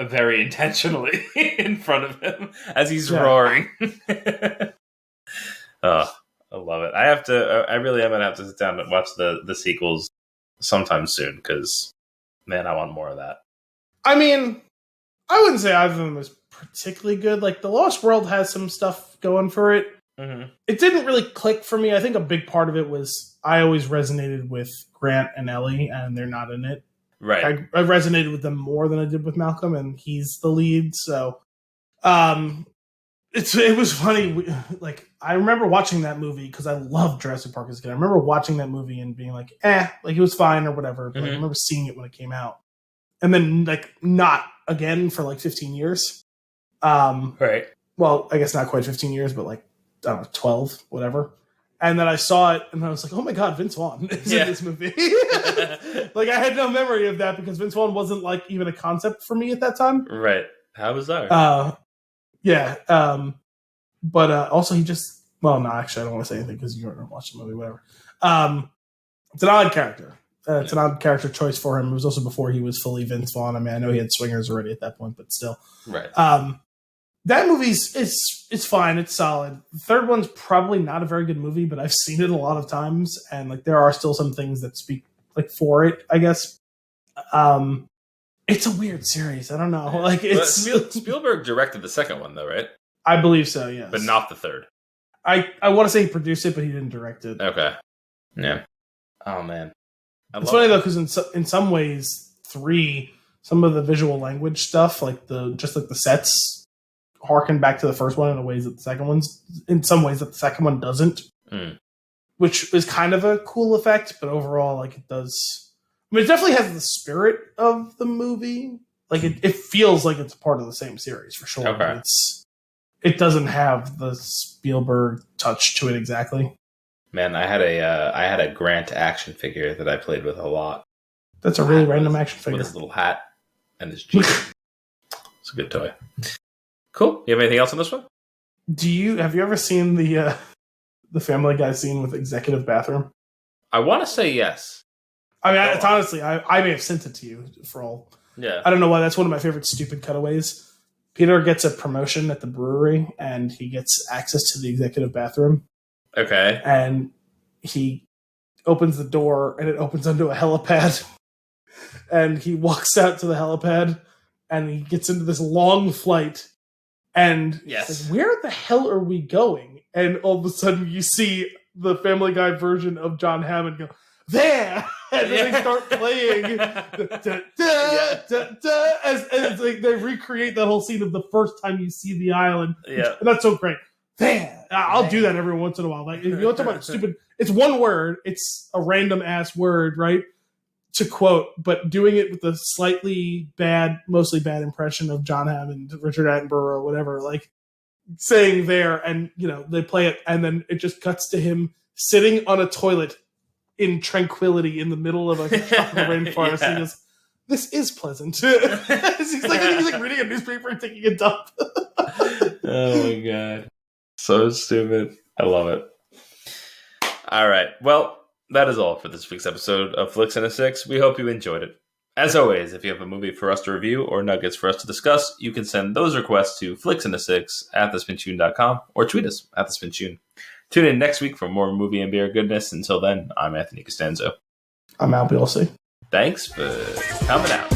very intentionally in front of him as he's roaring. Oh, I love it. I really am gonna have to sit down and watch the sequels sometime soon because, man, I want more of that. I mean, I wouldn't say either of them was particularly good. Like, The Lost World has some stuff going for it. Mm-hmm. It didn't really click for me. I think a big part of it was I always resonated with Grant and Ellie, and they're not in it. Right. I resonated with them more than I did with Malcolm, and he's the lead. So, it was funny. Like, I remember watching that movie because I loved Jurassic Park as a kid. I remember watching that movie and being like, like it was fine or whatever. But I remember seeing it when it came out. And then, like, not again for, like, 15 years. Right. Well, I guess not quite 15 years, but, like, I don't know, 12, whatever. And then I saw it, and I was like, oh, my God, Vince Vaughn is in this movie. Like, I had no memory of that because Vince Vaughn wasn't, like, even a concept for me at that time. Right. How bizarre. Yeah. But also, he just... Well, no, actually, I don't want to say anything because you're going to watch the movie, whatever. It's an odd character. It's an odd character choice for him. It was also before he was fully Vince Vaughn. I mean, I know he had swingers already at that point, but still. Right. That movie's it's fine. It's solid. The third one's probably not a very good movie, but I've seen it a lot of times, and like there are still some things that speak like for it, I guess. It's a weird series. I don't know. Like it's Spielberg directed the second one, though, right? I believe so. Yes, but not the third. I want to say he produced it, but he didn't direct it. Okay. Yeah. Oh man, it's funny though because in some ways 3, some of the visual language stuff, like the sets, harken back to the first one in ways that the second one doesn't. Which is kind of a cool effect, but overall, like it does. I mean, it definitely has the spirit of the movie. Like it feels like it's part of the same series for sure. Okay. It doesn't have the Spielberg touch to it exactly. Man, I had a Grant action figure that I played with a lot. That's a really random action figure with his little hat and his jeep. It's a good toy. Cool. You have anything else on this one? Have you ever seen the Family Guy scene with executive bathroom? I want to say yes. I mean, it's honestly, I may have sent it to you for all. Yeah. I don't know why. That's one of my favorite stupid cutaways. Peter gets a promotion at the brewery, and he gets access to the executive bathroom. Okay. And he opens the door, and it opens onto a helipad. And he walks out to the helipad, and he gets into this long flight. And yes. He's like, where the hell are we going? And all of a sudden, you see the Family Guy version of John Hammond go, there! And then they start playing. And it's like they recreate that whole scene of the first time you see the island. Yeah. And that's so great. There! I'll do that every once in a while. Like, if you want to talk about stupid, it's one word. It's a random ass word, right? To quote, but doing it with a slightly bad, mostly bad impression of John Hammond, Richard Attenborough, or whatever, like saying there, and they play it, and then it just cuts to him sitting on a toilet in tranquility in the middle of a tropical rainforest. Yeah. He goes, "This is pleasant." he's like reading a newspaper and taking a dump. Oh my god, so stupid! I love it. All right, well. That is all for this week's episode of Flix and a Six. We hope you enjoyed it. As always, if you have a movie for us to review or nuggets for us to discuss, you can send those requests to flixandasix@thespintune.com or tweet us at thespintune. Tune in next week for more movie and beer goodness. Until then, I'm Anthony Costanzo. I'm Al Bielsi. Thanks for coming out.